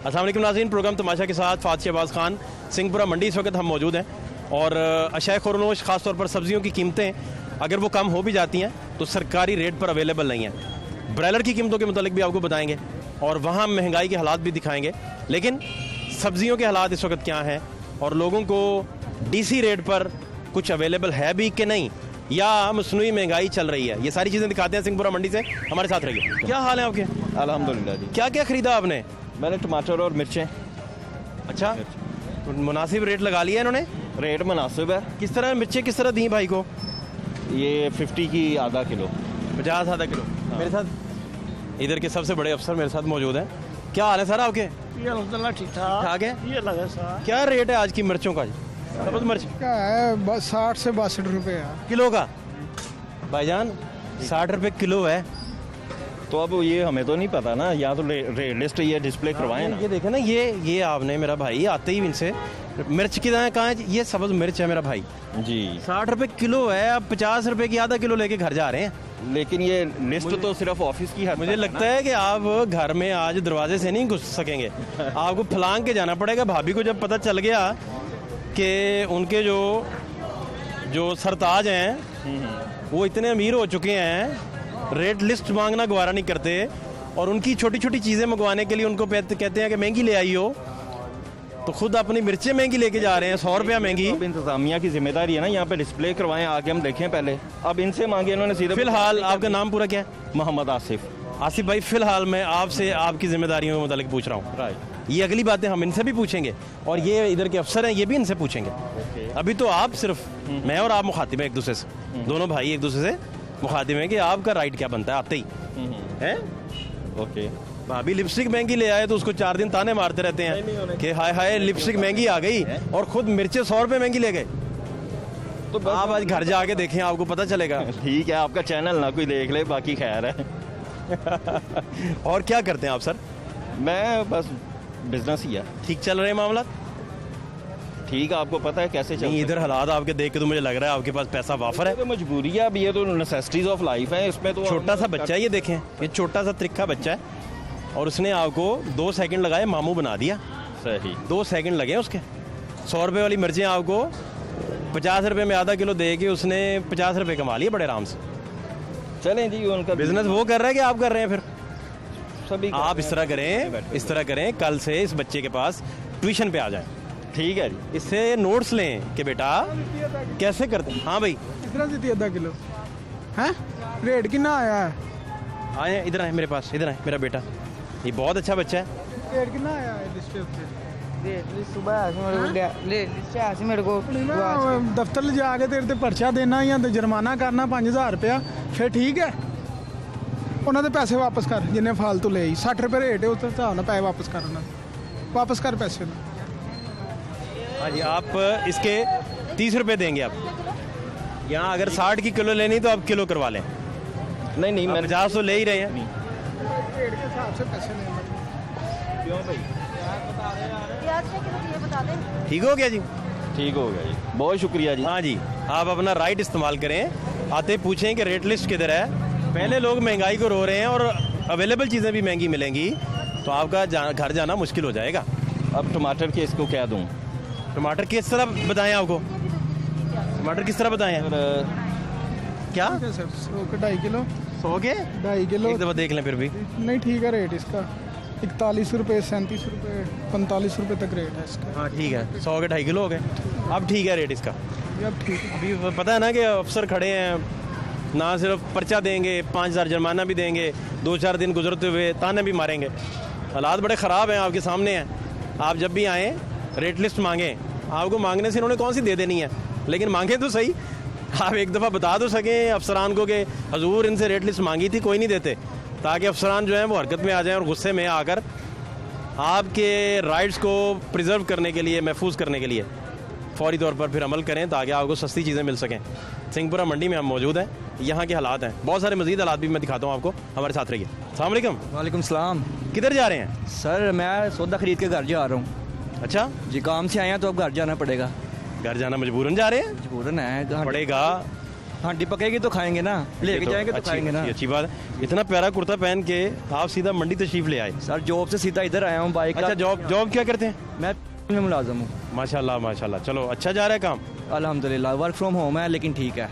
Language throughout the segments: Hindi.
अस्सलाम वालेकुम नाज़रीन, प्रोग्राम तमाशा के साथ फ़ात शहबाज खान, सिंहपुरा मंडी। इस वक्त हम मौजूद हैं और अशाए खुरनोश ख़ास तौर पर सब्ज़ियों की कीमतें अगर वो कम हो भी जाती हैं तो सरकारी रेट पर अवेलेबल नहीं है। ब्रॉयलर की कीमतों के मुतालिक भी आपको बताएंगे और वहाँ महंगाई के हालात भी दिखाएंगे, लेकिन सब्ज़ियों के हालात इस वक्त क्या हैं और लोगों को डीसी रेट पर कुछ अवेलेबल है भी कि नहीं, या मसनूई महंगाई चल रही है, ये सारी चीज़ें दिखाते हैं सिंहपुरा मंडी से। हमारे साथ रहिए। क्या हाल है आपके? अल्हम्दुलिल्लाह जी। क्या क्या ख़रीदा आपने? मैंने टमाटर और मिर्चें। अच्छा, तो मुनासिब रेट लगा लिया इन्होंने? रेट मुनासिब है। किस तरह मिर्चें किस तरह दी भाई को? ये 50 की आधा किलो। 50 आधा किलो। मेरे साथ इधर के सबसे बड़े अफसर मेरे साथ मौजूद हैं। क्या हाल है सर आपके? ये अल्हम्दुलिल्लाह ठीक ठाक ठाक है। ये लगा सर क्या रेट है आज की मिर्चों का? सब्ज़ मिर्च क्या है 60 से 62 रुपए है किलो का भाईजान, 60 रुपए किलो है। तो अब ये हमें तो नहीं पता ना, या तो रेट लिस्ट ये डिस्प्ले करवाएं ना। ये देखे ना, ये आपने मेरा भाई आते ही इनसे मिर्च की कहाँ है? ये सब्ज़ मिर्च है मेरा भाई जी। 60 रुपए किलो है। अब 50 रुपए की आधा किलो लेके घर जा रहे हैं। लेकिन ये लिस्ट तो सिर्फ ऑफिस की है। मुझे लगता है कि आप घर में आज दरवाजे से नहीं घुस सकेंगे, आपको फलांग के जाना पड़ेगा। भाभी को जब पता चल गया कि उनके जो सरताज हैं वो इतने अमीर हो चुके हैं, रेट लिस्ट मांगना गवारा नहीं करते और उनकी छोटी छोटी चीज़ें मंगवाने के लिए उनको कहते हैं कि महंगी ले आई हो, तो खुद अपनी मिर्चें महंगी लेके जा रहे हैं, 100 रुपया महंगी। अब इंतजामिया की जिम्मेदारी है ना, यहाँ पे डिस्प्ले करवाएं, आके हम देखें पहले। अब इनसे मांगे इन्होंने सीधे। फिलहाल आपका नाम पूरा क्या है? मोहम्मद आसिफ। आसिफ भाई, फिलहाल मैं आपसे आपकी जिम्मेदारियों के मुतालिक पूछ रहा हूँ। राइट। ये अगली बातें हम इनसे भी पूछेंगे और ये इधर के अफसर हैं ये भी इनसे पूछेंगे। अभी तो आप सिर्फ मैं और आप मुखातिब हैं एक दूसरे से, दोनों भाई एक दूसरे से मुखातिब हैं कि आपका राइट क्या बनता है आते ही है। ओके। भाभी लिपस्टिक महंगी ले आए तो उसको 4 दिन ताने मारते रहते हैं कि हाय हाय लिपस्टिक महंगी आ गई, और खुद मिर्चें 100 रुपये महंगी ले गए। तो आप आज घर जाके देखें, आपको पता चलेगा। ठीक है, आपका चैनल ना कोई देख ले, बाकी खैर है। और क्या करते हैं आप सर? मैं बस बिजनेस ही है। ठीक चल रहे हैं मामला? ठीक है, आपको पता है कैसे चल। नहीं, इधर हालात आपके देख के तो मुझे लग रहा है आपके पास पैसा वाफर है। तो मजबूरी है, अब ये तो नेसेसिटीज ऑफ लाइफ है, इसमें तो छोटा सा बच्चा है, ये देखें, ये छोटा सा त्रिक्खा बच्चा है और उसने आपको 2 सेकंड लगाए मामू बना दिया। सही। 2 सेकंड लगे उसके। 100 रुपये वाली मिर्चें आपको 50 रुपये में आधा किलो दे के उसने 50 रुपये कमा लिए बड़े आराम से। चलें जी, उनका बिजनेस वो कर रहा है कि आप कर रहे हैं? फिर सभी आप इस तरह करें, कल से इस बच्चे के पास ट्यूशन पे आ जाएं। ठीक है जी। इससे नोट्स लें कि बेटा कैसे करते हैं। हाँ भाई, कितना देती आधा किलो है? रेट कितना आया है? आए इधर आए मेरे पास, इधर आए मेरा बेटा, ये बहुत अच्छा बच्चा है। रेट कितना आया है लिस्ट पे? सुबह मेरे को दफ्तर ले जाके तेरे ते पर्चा देना या ते जुर्माना करना 5000 रुपया, फिर ठीक है। उन्होंने पैसे वापस कर जिन्हें फालतू ले 60 रुपये रेट है, उस हिसाब ਨਾਲ पैसे वापस कर, उन्होंने वापस कर पैसे ना। हाँ जी, आप इसके 30 रुपये देंगे आप। यहाँ अगर 60 की किलो लेनी तो आप किलो करवा लें। नहीं नहीं, मैं 50 तो ले ही रहे हैं। रेट के हिसाब से पैसे लेना। क्यों भाई? ठीक हो गया जी? ठीक हो गया जी, बहुत शुक्रिया जी। हाँ जी, आप अपना राइट इस्तेमाल करें। आते पूछें कि रेट लिस्ट किधर है। पहले लोग महंगाई को रो रहे हैं और अवेलेबल चीज़ें भी महंगी मिलेंगी तो आपका घर जाना मुश्किल हो जाएगा। अब टमाटर के इसको क्या दूँ? टमाटर किस तरह बताएं आपको? टमाटर किस तरह बताएं? क्या 2.5 किलो 100 के 2.5 किलो एक दफ़ा देख लें फिर भी। नहीं, ठीक है रेट इसका 41 रुपये, 37 रुपये, 45 रुपये तक रेट है इसका। हाँ ठीक है, 100 के 2.5 किलो हो गए। अब ठीक है रेट इसका। अब ठीक है। अभी पता है ना कि अफसर खड़े हैं, ना सिर्फ पर्चा देंगे, 5000 जुर्माना भी देंगे, 2-4 दिन गुजरते हुए ताने भी मारेंगे। हालात बड़े ख़राब हैं, आपके सामने हैं। आप जब भी आएँ रेट लिस्ट मांगें, आपको मांगने से इन्होंने कौन सी दे देनी है, लेकिन मांगें तो सही। आप एक दफ़ा बता तो सकें अफसरान को कि हजूर इनसे रेट लिस्ट मांगी थी, कोई नहीं देते, ताकि अफसरान जो हैं वो हरकत में आ जाएं और गुस्से में आकर आपके राइट्स को प्रिजर्व करने के लिए, महफूज करने के लिए फौरी तौर पर फिर अमल करें ताकि आपको सस्ती चीज़ें मिल सकें। सिंहपुरा मंडी में हम मौजूद हैं, यहाँ के हालात हैं, बहुत सारे मज़ीद हालात भी मैं दिखाता हूँ आपको, हमारे साथ रहिए। अस्सलाम वालेकुम। वालेकुम सलाम। किधर जा रहे हैं? सर मैं सौदा खरीद के घर जा रहा हूँ। अच्छा जी, काम से आए हैं तो अब घर जाना पड़ेगा। घर जाना मजबूरन जा रहे हैं? मजबूरन है, पड़ेगा। हांडी पकेगी तो खाएंगे ना, लेके जाएंगे तो खाएंगे ना। अच्छी बात है। इतना प्यारा कुर्ता पहन के आप सीधा मंडी तशरीफ ले आए। सर जॉब से सीधा इधर आया हूँ बाइक। अच्छा, जॉब क्या करते हैं? मैं में मुलाजम हूँ। माशाल्लाह माशाल्लाह, चलो अच्छा जा रहा है काम। अल्हम्दुलिल्लाह, वर्क फ्रॉम होम है लेकिन ठीक है।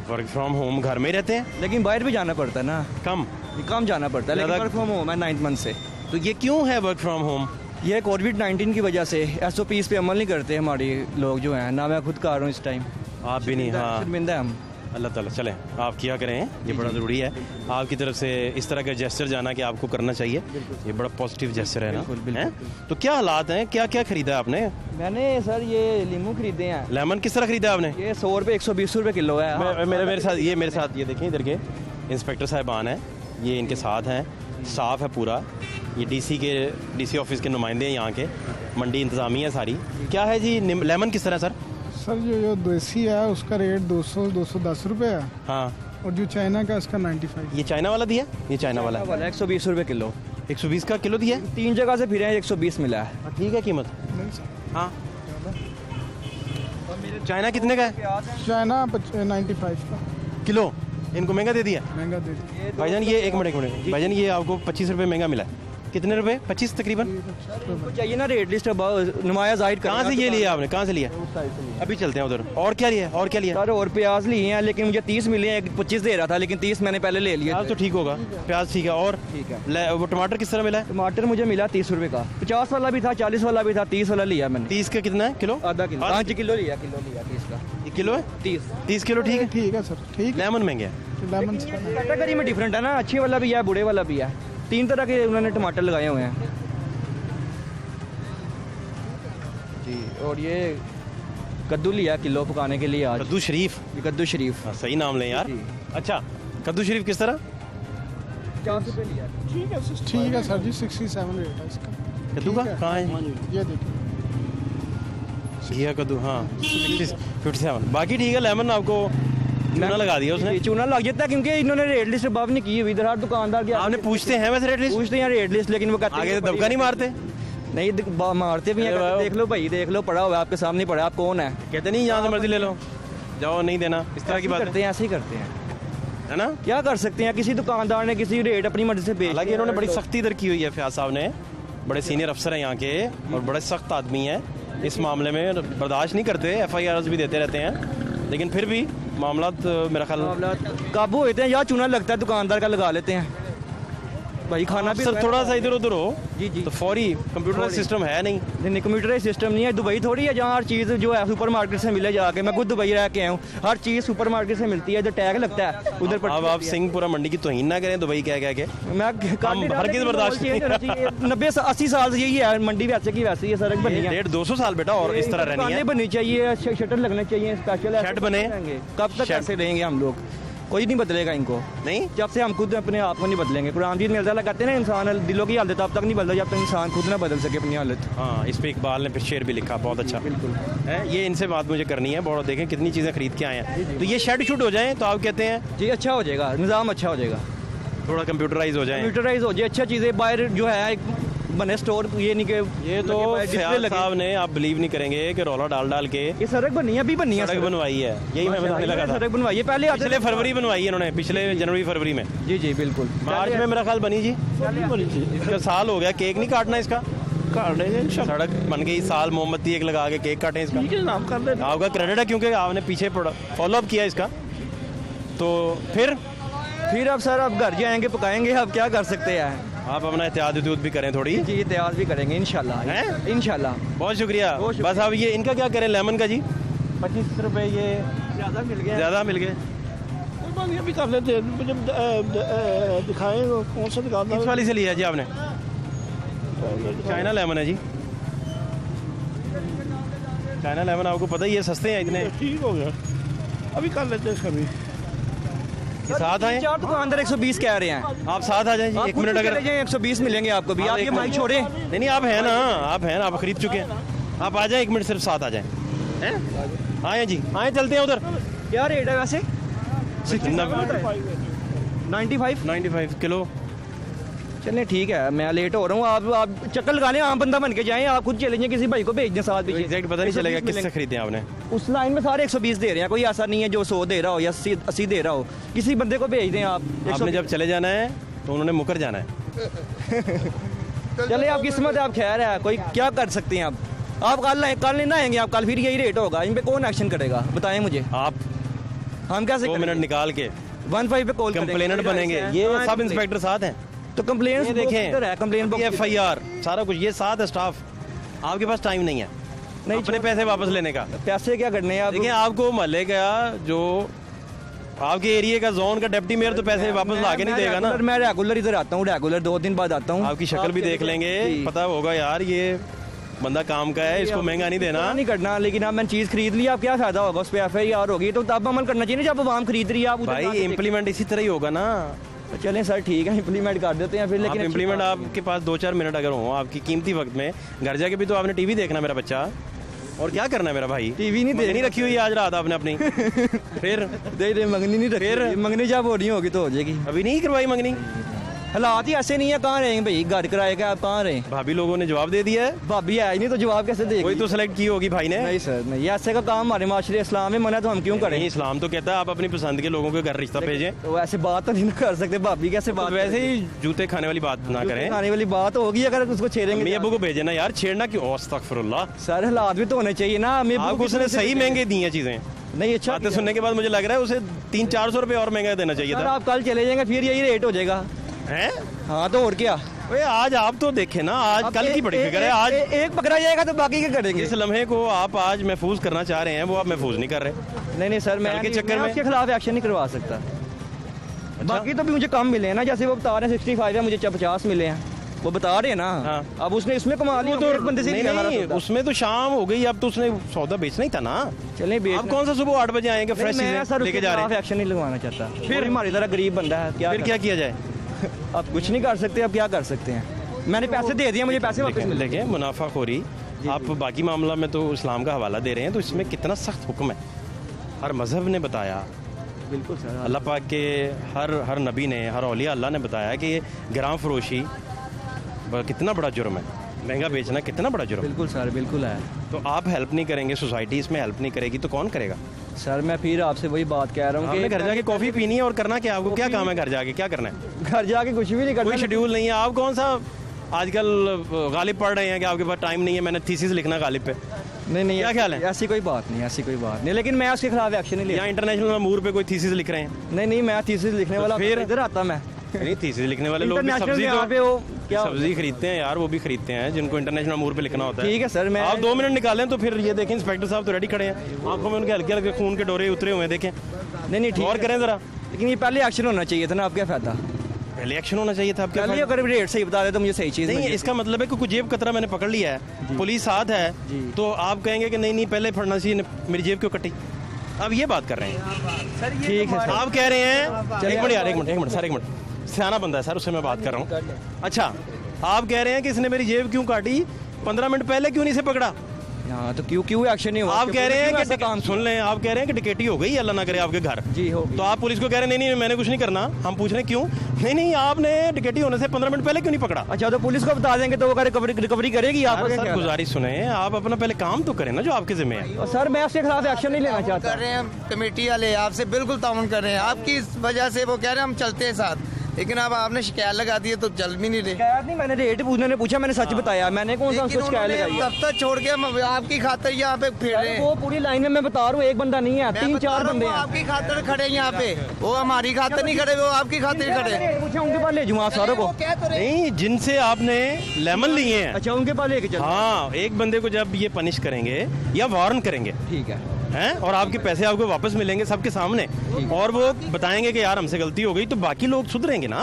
वर्क फ्रॉम होम, घर में रहते हैं? लेकिन बाहर भी जाना पड़ता है ना, कम जाना पड़ता है, लेकिन ज़्यादा- वर्क फ्रॉम होम है 9 मंथ से। तो ये क्यों है वर्क फ्रॉम होम? ये कोविड-19 की वजह से SOPs पे अमल नहीं करते हमारे लोग जो हैं ना। मैं खुद कर रहा हूँ इस टाइम। आप भी नहीं? हाँ, शर्मिंदा है हम। अल्लाह ताला चलें, आप किया करें, ये बड़ा ज़रूरी है आपकी तरफ से इस तरह का जेस्चर जाना कि आपको करना चाहिए। ये बड़ा पॉजिटिव जेस्चर है ना। बिल्कुल, बिल्कुल। हैं? तो क्या हालात हैं, क्या क्या खरीदा आपने? मैंने सर ये लीमू खरीदे हैं। लेमन किस तरह खरीदा आपने? ये 100 रुपये 120 रुपये किलो है। मेरे साथ ये देखें, इधर के इंस्पेक्टर साहबान हैं, ये इनके साथ हैं, साफ़ है पूरा। ये डीसी ऑफिस के नुमाइंदे हैं यहाँ के, मंडी इंतज़ामिया है सारी। क्या है जी लेमन किस तरह सर? सर जो देसी है उसका रेट 200-210 रुपये है, हाँ, और जो चाइना का उसका 95। ये चाइना वाला दिया? ये चाइना वाला है, 120 रुपये किलो। 120 का किलो दिया? 3 जगह से फिरे हैं, 120 मिला है। ठीक है कीमत। नहीं सर, हाँ, चाइना कितने का है चाइना 95 का किलो? इनको महंगा दे दिया महंगा दे दिया। भाईजान। ये एक मिनट भाईजान, ये आपको 25 रुपये महंगा मिला है। कितने रुपए? 25 तकरीबन। इनको चाहिए ना रेट लिस्ट नुमाया जाहिर करना। कहाँ से ये लिया आपने? कहाँ से लिया? अभी चलते हैं उधर। और क्या लिया? और क्या लिया? सर और प्याज लिए हैं, लेकिन मुझे 30 मिले हैं। 25 दे रहा था लेकिन 30 मैंने पहले ले लिया। प्याज तो ठीक होगा, प्याज ठीक है। और ठीक है। वो टमाटर किस तरह मिला है? टमाटर मुझे मिला 30 रुपये का। 50 वाला भी था, 40 वाला भी था, 30 वाला लिया मैंने। 30 का कितना है किलो? आधा किलो। 5 किलो लिया 30 का। ये किलो है? 30 किलो ठीक है। ठीक है सर, ठीक है। लेमन महंगे है। लेमन कैटेगरी में डिफरेंट है ना, अच्छे वाला भी है, बूढ़े वाला भी है। 3 तरह के उन्होंने टमाटर लगाए हुए हैं जी। और ये कद्दू लिया किलो पकाने के लिए आज। कद्दू शरीफ? ये कद्दू शरीफ। हाँ, सही नाम लें यार। जी। अच्छा, कद्दू शरीफ किस तरह? 50 रुपये लिया। ठीक है सर जी, 67 रेट है इसका। कद्दू का ठीक है। कहाँ है? ये देखिए घिया कद्दू, हाँ 57। बाकी ठीक है। लेमन आपको चूना लगा दिया उसने? चूना लग जाता है क्योंकि इन्होंने रेट लिस्ट अब नहीं की हुई। इधर हर दुकानदार के आपने पूछते हैं वैसे रेट लिस्ट? पूछते हैं रेट लिस्ट, लेकिन वो कहते हैं आगे से कि दबका नहीं मारते? नहीं मारते भी हैं। अरे कहते, वाह। देख लो भाई, देख लो, पड़ा हुआ है आपके सामने, पड़ा, आप कौन है? कहते नहीं यहाँ से मर्जी ले लो, जाओ, नहीं देना, इस तरह की बात करते हैं, ऐसे ही करते हैं। है ना। क्या कर सकते हैं, किसी दुकानदार ने किसी रेट अपनी मर्जी से बेच हालांकि इन्होंने बड़ी सख्ती इधर की हुई है, फयाज साहब ने, बड़े सीनियर अफसर हैं यहाँ के और बड़े सख्त आदमी हैं, इस मामले में बर्दाश्त नहीं करते। FIRs भी देते रहते हैं, लेकिन फिर भी मामला मेरा ख्याल काबू होते हैं। या चूना लगता है दुकानदार का लगा लेते हैं भाई। खाना भी सर थोड़ा सा इधर उधर हो जी जी। तो फौरी कंप्यूटर सिस्टम है नहीं। नहीं, कंप्यूटराइज सिस्टम नहीं है। दुबई थोड़ी है जहाँ हर चीज़ जो है सुपरमार्केट से मिले जाके। मैं खुद दुबई रह के आया हूँ, हर चीज़ सुपरमार्केट से मिलती है। जो टैग लगता है उधर पर। अब आप सिंहपुरा मंडी की तोहीन ना करें दुबई कह के। मैं हर किस बर्दाश्त 90-80 साल से यही है मंडी, वैसे की वैसे ही सड़क बनी है। 150-200 साल बेटा और इस तरह रहनी है। बननी चाहिए, शटर लगने चाहिए स्पेशल। शेड बने। कब तक ऐसे रहेंगे हम लोग? कोई नहीं बदलेगा इनको, नहीं जब से हम खुद अपने आप को नहीं बदलेंगे। कुरान में मिर्जा कहते हैं ना, इंसान दिलों की हालत तब तक नहीं बदलता जब तक इंसान खुद ना बदल सके अपनी हालत। हाँ, इस पे इकबाल ने फिर शेर भी लिखा, बहुत अच्छा बिल्कुल है। ये इनसे बात मुझे करनी है। बहुत देखें कितनी चीज़ें खरीद के आए हैं। तो ये शेड शूट हो जाए तो आप कहते हैं जी अच्छा हो जाएगा, निज़ाम अच्छा हो जाएगा, थोड़ा कंप्यूटराइज हो जाए, कंप्यूटराइज हो जाए, अच्छा चीज़ें बाहर जो है बने स्टोर। ये नहीं कि ये तो फयाज साहब ने, आप बिलीव नहीं करेंगे कि रोला डाल के ये सड़क बनी है, अभी बनी है सड़क बनवाई है। यही मैं बताने लगा था। सड़क बनवाई है पहले पिछले फरवरी बनवाई है इन्होंने, पिछले जनवरी फरवरी में। जी जी बिल्कुल। मार्च में मेरा ख्याल बनी जी। इसका साल हो गया, केक नहीं काटना इसका, सड़क बन गई, साल मोमबत्ती एक लगा के केक काटें इसका। नाम कर ले। आपका क्रेडिट है क्योंकि आपने पीछे फॉलो अप किया इसका। तो फिर अब सर अब घर जाएंगे, पकाएंगे, अब क्या कर सकते हैं। आप अपना एहतियात भी करें थोड़ी। जी एहतियात भी करेंगे इंशाल्लाह। हैं? इंशाल्लाह। बहुत शुक्रिया। बहुत शुक्रिया। बस अब ये इनका क्या करें लेमन का जी? 25 रुपए ये ज़्यादा मिल गया, ज़्यादा मिल गए। ये भी कर लेते हैं, मुझे दिखाएं कौन सा निकालना किस वाली से लिया जी आपने? चाइना लेमन है जी। चाइना लेमन आपको पता ही है, सस्ते हैं इतने। ठीक हो गया, अभी कर लेते हैं इसका भी। साथ आए 4 दुकानदार 120 कह रहे हैं। आप, साथ आ जाए जी, एक मिनट अगर 120 मिलेंगे आपको भी। आप ये माइक छोड़े। नहीं आप हैं ना, आप खरीद चुके हैं, आप आ जाए, एक मिनट सिर्फ साथ आ जाए। हैं? आए जी, आए, चलते हैं उधर। क्या रेट है वैसे? 95 95 किलो चलें ठीक है, मैं लेट हो रहा हूँ, आप चक्कर लगा लें, आम बंदा बन के जाएं, आप खुद चले जाएं, किसी भाई को भेज दें साथ पीछे। एग्जैक्ट पता नहीं चलेगा किससे खरीदे आपने। उस लाइन में सारे 120 दे रहे हैं, कोई ऐसा नहीं है जो 100 दे रहा हो या 80 दे रहा हो, किसी बंदे को भेज दें आप। आपने जब चले जाना है तो उन्होंने मुकर जाना है। चले आप किस्मत है, आप खैर है, कोई क्या कर सकते हैं आप कल नहीं ना आएंगे, आप कल फिर यही रेट होगा, इन पे कौन एक्शन करेगा बताएं मुझे। आप हम कैसे 2 मिनट निकाल के 15 पे कॉल कंप्लेनेंट बनेंगे, ये सब इंस्पेक्टर साथ हैं। तो कंप्लेन ये देखें कंप्लेन FIR सारा कुछ, ये साथ है स्टाफ। आपके पास टाइम नहीं है नहीं, अपने पैसे वापस लेने का। पैसे क्या करने हैं आप? देखिए आपको मोहल्ले का जो आपके एरिया का जोन का डिप्टी मेयर तो पैसे वापस ला के नहीं देगा ना। मैं रेगुलर इधर आता हूँ, रेगुलर 2 दिन बाद आता हूँ। आपकी शक्ल भी देख लेंगे, पता होगा यार ये बंदा काम का है, इसको महंगा नहीं देना। नहीं करना, लेकिन अब मैंने चीज़ खरीद ली, अब क्या फायदा होगा, उस पर FIR होगी, तो तब अमल करना चाहिए ना, जब आवाम खरीद रही है। आप भाई इम्प्लीमेंट इसी तरह ही होगा ना। चलें सर ठीक है, इम्प्लीमेंट कर देते हैं फिर। लेकिन इम्प्लीमेंट आपके पास 2-4 मिनट अगर हो आपकी कीमती वक्त में, घर जाके भी तो आपने टीवी देखना मेरा बच्चा, और क्या करना है मेरा भाई। टीवी नहीं नहीं रखी हुई आज रात आपने अपनी। फिर दे मंगनी नहीं रखी, मंगनी जब हो रही होगी तो हो जाएगी। अभी नहीं करवाई मंगनी। हालात ही ऐसे नहीं है, कहाँ रहेंगे भाई, घर किराए का आप कहाँ रहे। भाभी लोगों ने जवाब दे दिया है, भाभी है ही नहीं तो जवाब कैसे देगी। कोई तो सेलेक्ट की होगी भाई ने। नहीं सर नहीं, ऐसे का काम हमारे माशरे इस्लाम में मना, तो हम क्यों करें। नहीं, इस्लाम तो कहता है आप अपनी पसंद के लोगों के घर रिश्ता भेजें। तो वैसे बात तो नहीं कर सकते, भाभी कैसे बात। वैसे ही जूते खाने वाली बात ना करें। खाने वाली बात होगी अगर उसको छेड़ेंगे। अम्मी अब्बू को भेजे ना यार, छेड़ना क्यों। अस्तगफिरुल्लाह। सर हालात भी तो होने चाहिए ना। आपको उसने सही महंगे दी हैं चीजें। नहीं अच्छा बातें सुनने के बाद मुझे लग रहा है उसे 300-400 रुपए और महंगा देना चाहिए सर, था। आप कल चले जाएंगे फिर यही रेट हो जाएगा। हैं? हाँ तो और क्या। ओए आज आप तो देखे ना, आज अब कल की बड़ी फिक्र है। आज एक पकड़ा जाएगा तो बाकी क्या करेंगे। इस लम्हे को आप आज महफूज करना चाह रहे हैं, वो आप महफूज नहीं कर रहे। नहीं सर, मैं कल के चक्कर में उसके खिलाफ एक्शन नहीं करवा सकता। बाकी तो भी मुझे कम मिले हैं ना, जैसे वो बता रहे हैं 65 है, मुझे 50 मिले हैं, वो बता रहे हैं ना। हाँ। अब उसने इसमें कमा लिया, तो एक बंदे से नहीं, उसमें तो शाम हो गई, अब तो उसने सौदा बेचना ही था ना। चले आप कौन सा सुबह 8 बजे आएंगे फ्रेश चीजें लेके जा रहे हैं। एक्शन नहीं लगवाना चाहता, फिर हमारी तरह गरीब बंदा है, फिर क्या किया जाए। अब कुछ नहीं कर सकते, अब क्या कर सकते हैं। मैंने पैसे दे दिए, मुझे पैसे वापस मिले। देखिए मुनाफाखोरी, आप बाकी मामला में तो इस्लाम का हवाला दे रहे हैं, तो इसमें कितना सख्त हुक्म है। हर मजहब ने बताया, बिल्कुल सर, अल्लाह पाक के हर नबी ने, हर औलिया अल्लाह ने बताया कि ये गिराम फरोशी कितना बड़ा जुर्म है, महंगा बेचना कितना बड़ा जुर्म है। बिल्कुल सर, बिल्कुल है। तो आप हेल्प नहीं करेंगे, सोसाइटी इसमें हेल्प नहीं करेगी, तो कौन करेगा। सर मैं फिर आपसे वही बात कह रहा हूँ आपने घर जाके कॉफ़ी पीनी है और करना क्या, आपको क्या काम है घर जाके, क्या करना है। घर जाके कुछ भी नहीं करना, कोई शेड्यूल नहीं है। आप कौन सा आजकल गालिब पढ़ रहे हैं कि आपके पास टाइम नहीं है, मैंने थीसिस लिखना गालिब पे। नहीं क्या ख्याल है? ऐसी कोई बात नहीं, ऐसी कोई बात नहीं, लेकिन मैं उसके खिलाफ एक्शन नहीं लिया। यहाँ इंटरनेशनल अमूर पे कोई थीसिस लिख रहे हैं। नहीं मैं थीसिस लिखने वाला फिर इधर आता मैं। नहीं, थीसिस लिखने वाले लोग भी इंटरनेशनल सब्जी यहाँ पे वो क्या सब्जी खरीदते हैं यार, वो भी खरीदते हैं जिनको इंटरनेशनल अमूर पे लिखना होता है। ठीक है सर, मैं आप 2 मिनट निकालें तो फिर ये देखें इंस्पेक्टर साहब तो रेडी खड़े हैं, आंखों में उनके हल्के हल्के खून के डोरे उतरे हुए हैं, देखें। नहीं ठीक और करें जरा, लेकिन ये पहले एक्शन होना चाहिए था ना, अब क्या फायदा। पहले एक्शन होना चाहिए था। आपके पहले अगर रेट सही बता दे तो मुझे सही चीज़ नहीं, इसका मतलब है कि कुछ जेब कतरा मैंने पकड़ लिया है, पुलिस साथ है, तो आप कहेंगे कि नहीं पहले फड़ना चाहिए, मेरी जेब क्यों कटी। अब ये बात कर रहे हैं। ठीक है सर, आप कह रहे हैं, एक मिनट यार, एक मिनट सर, एक मिनट, सियाना बंदा है सर, उससे मैं बात कर रहा हूँ। अच्छा, आप कह रहे हैं कि इसने मेरी जेब क्यों काटी, 15 मिनट पहले क्यों नहीं से पकड़ा। हाँ तो क्यों एक्शन नहीं हुआ। आप कह रहे हैं कि काम सुन लें, आप कह रहे हैं कि टिकेटी हो गई, अल्लाह ना करे आपके घर। जी हो। तो आप पुलिस को कह रहे हैं नहीं मैंने कुछ नहीं करना। हम पूछ रहे हैं क्यों। नहीं आपने टिकेटी होने से 15 मिनट पहले क्यों नहीं पकड़ा। अच्छा तो पुलिस को बता देंगे तो वो रिकवरी करेगी। आप सर गुजारिश सुने, आप अपना पहले काम तो करें ना जो आपके जिम्मे है। सर मैं आपके खिलाफ एक्शन नहीं लेना चाहता। कर रहे हैं कमेटी वाले, आपसे बिल्कुल ताउन कर रहे हैं, आपकी इस वजह से वो कह रहे हैं हम चलते हैं साथ, लेकिन अब आपने शिकायत लगा दी है तो चल भी नहीं रहे। शिकायत नहीं, मैंने रेट पूछने ने पूछा, मैंने सच बताया, मैंने कौन सा उसको शिकायत लगाई है। दफ्तर छोड़ के हम आपकी खातिर यहाँ पे फिर रहे हैं। वो पूरी लाइन में मैं बता रहा हूँ, एक बंदा नहीं है, 3-4 बंदे हैं। आपकी खातिर खड़े हैं यहाँ पे, वो हमारी खातिर नहीं खड़े, वो आपकी खातिर खड़े हैं। पूछा उनके पास ले जाऊँ आप सारों को। नहीं, जिनसे आपने लेमन लिए हैं। अच्छा उनके पास लेके चलो। हाँ, एक बंदे को जब ये पनिश करेंगे या वार्न करेंगे, ठीक है हैं, और आपके पैसे आपको वापस मिलेंगे सबके सामने, और वो बताएंगे कि यार हमसे गलती हो गई, तो बाकी लोग सुधरेंगे ना।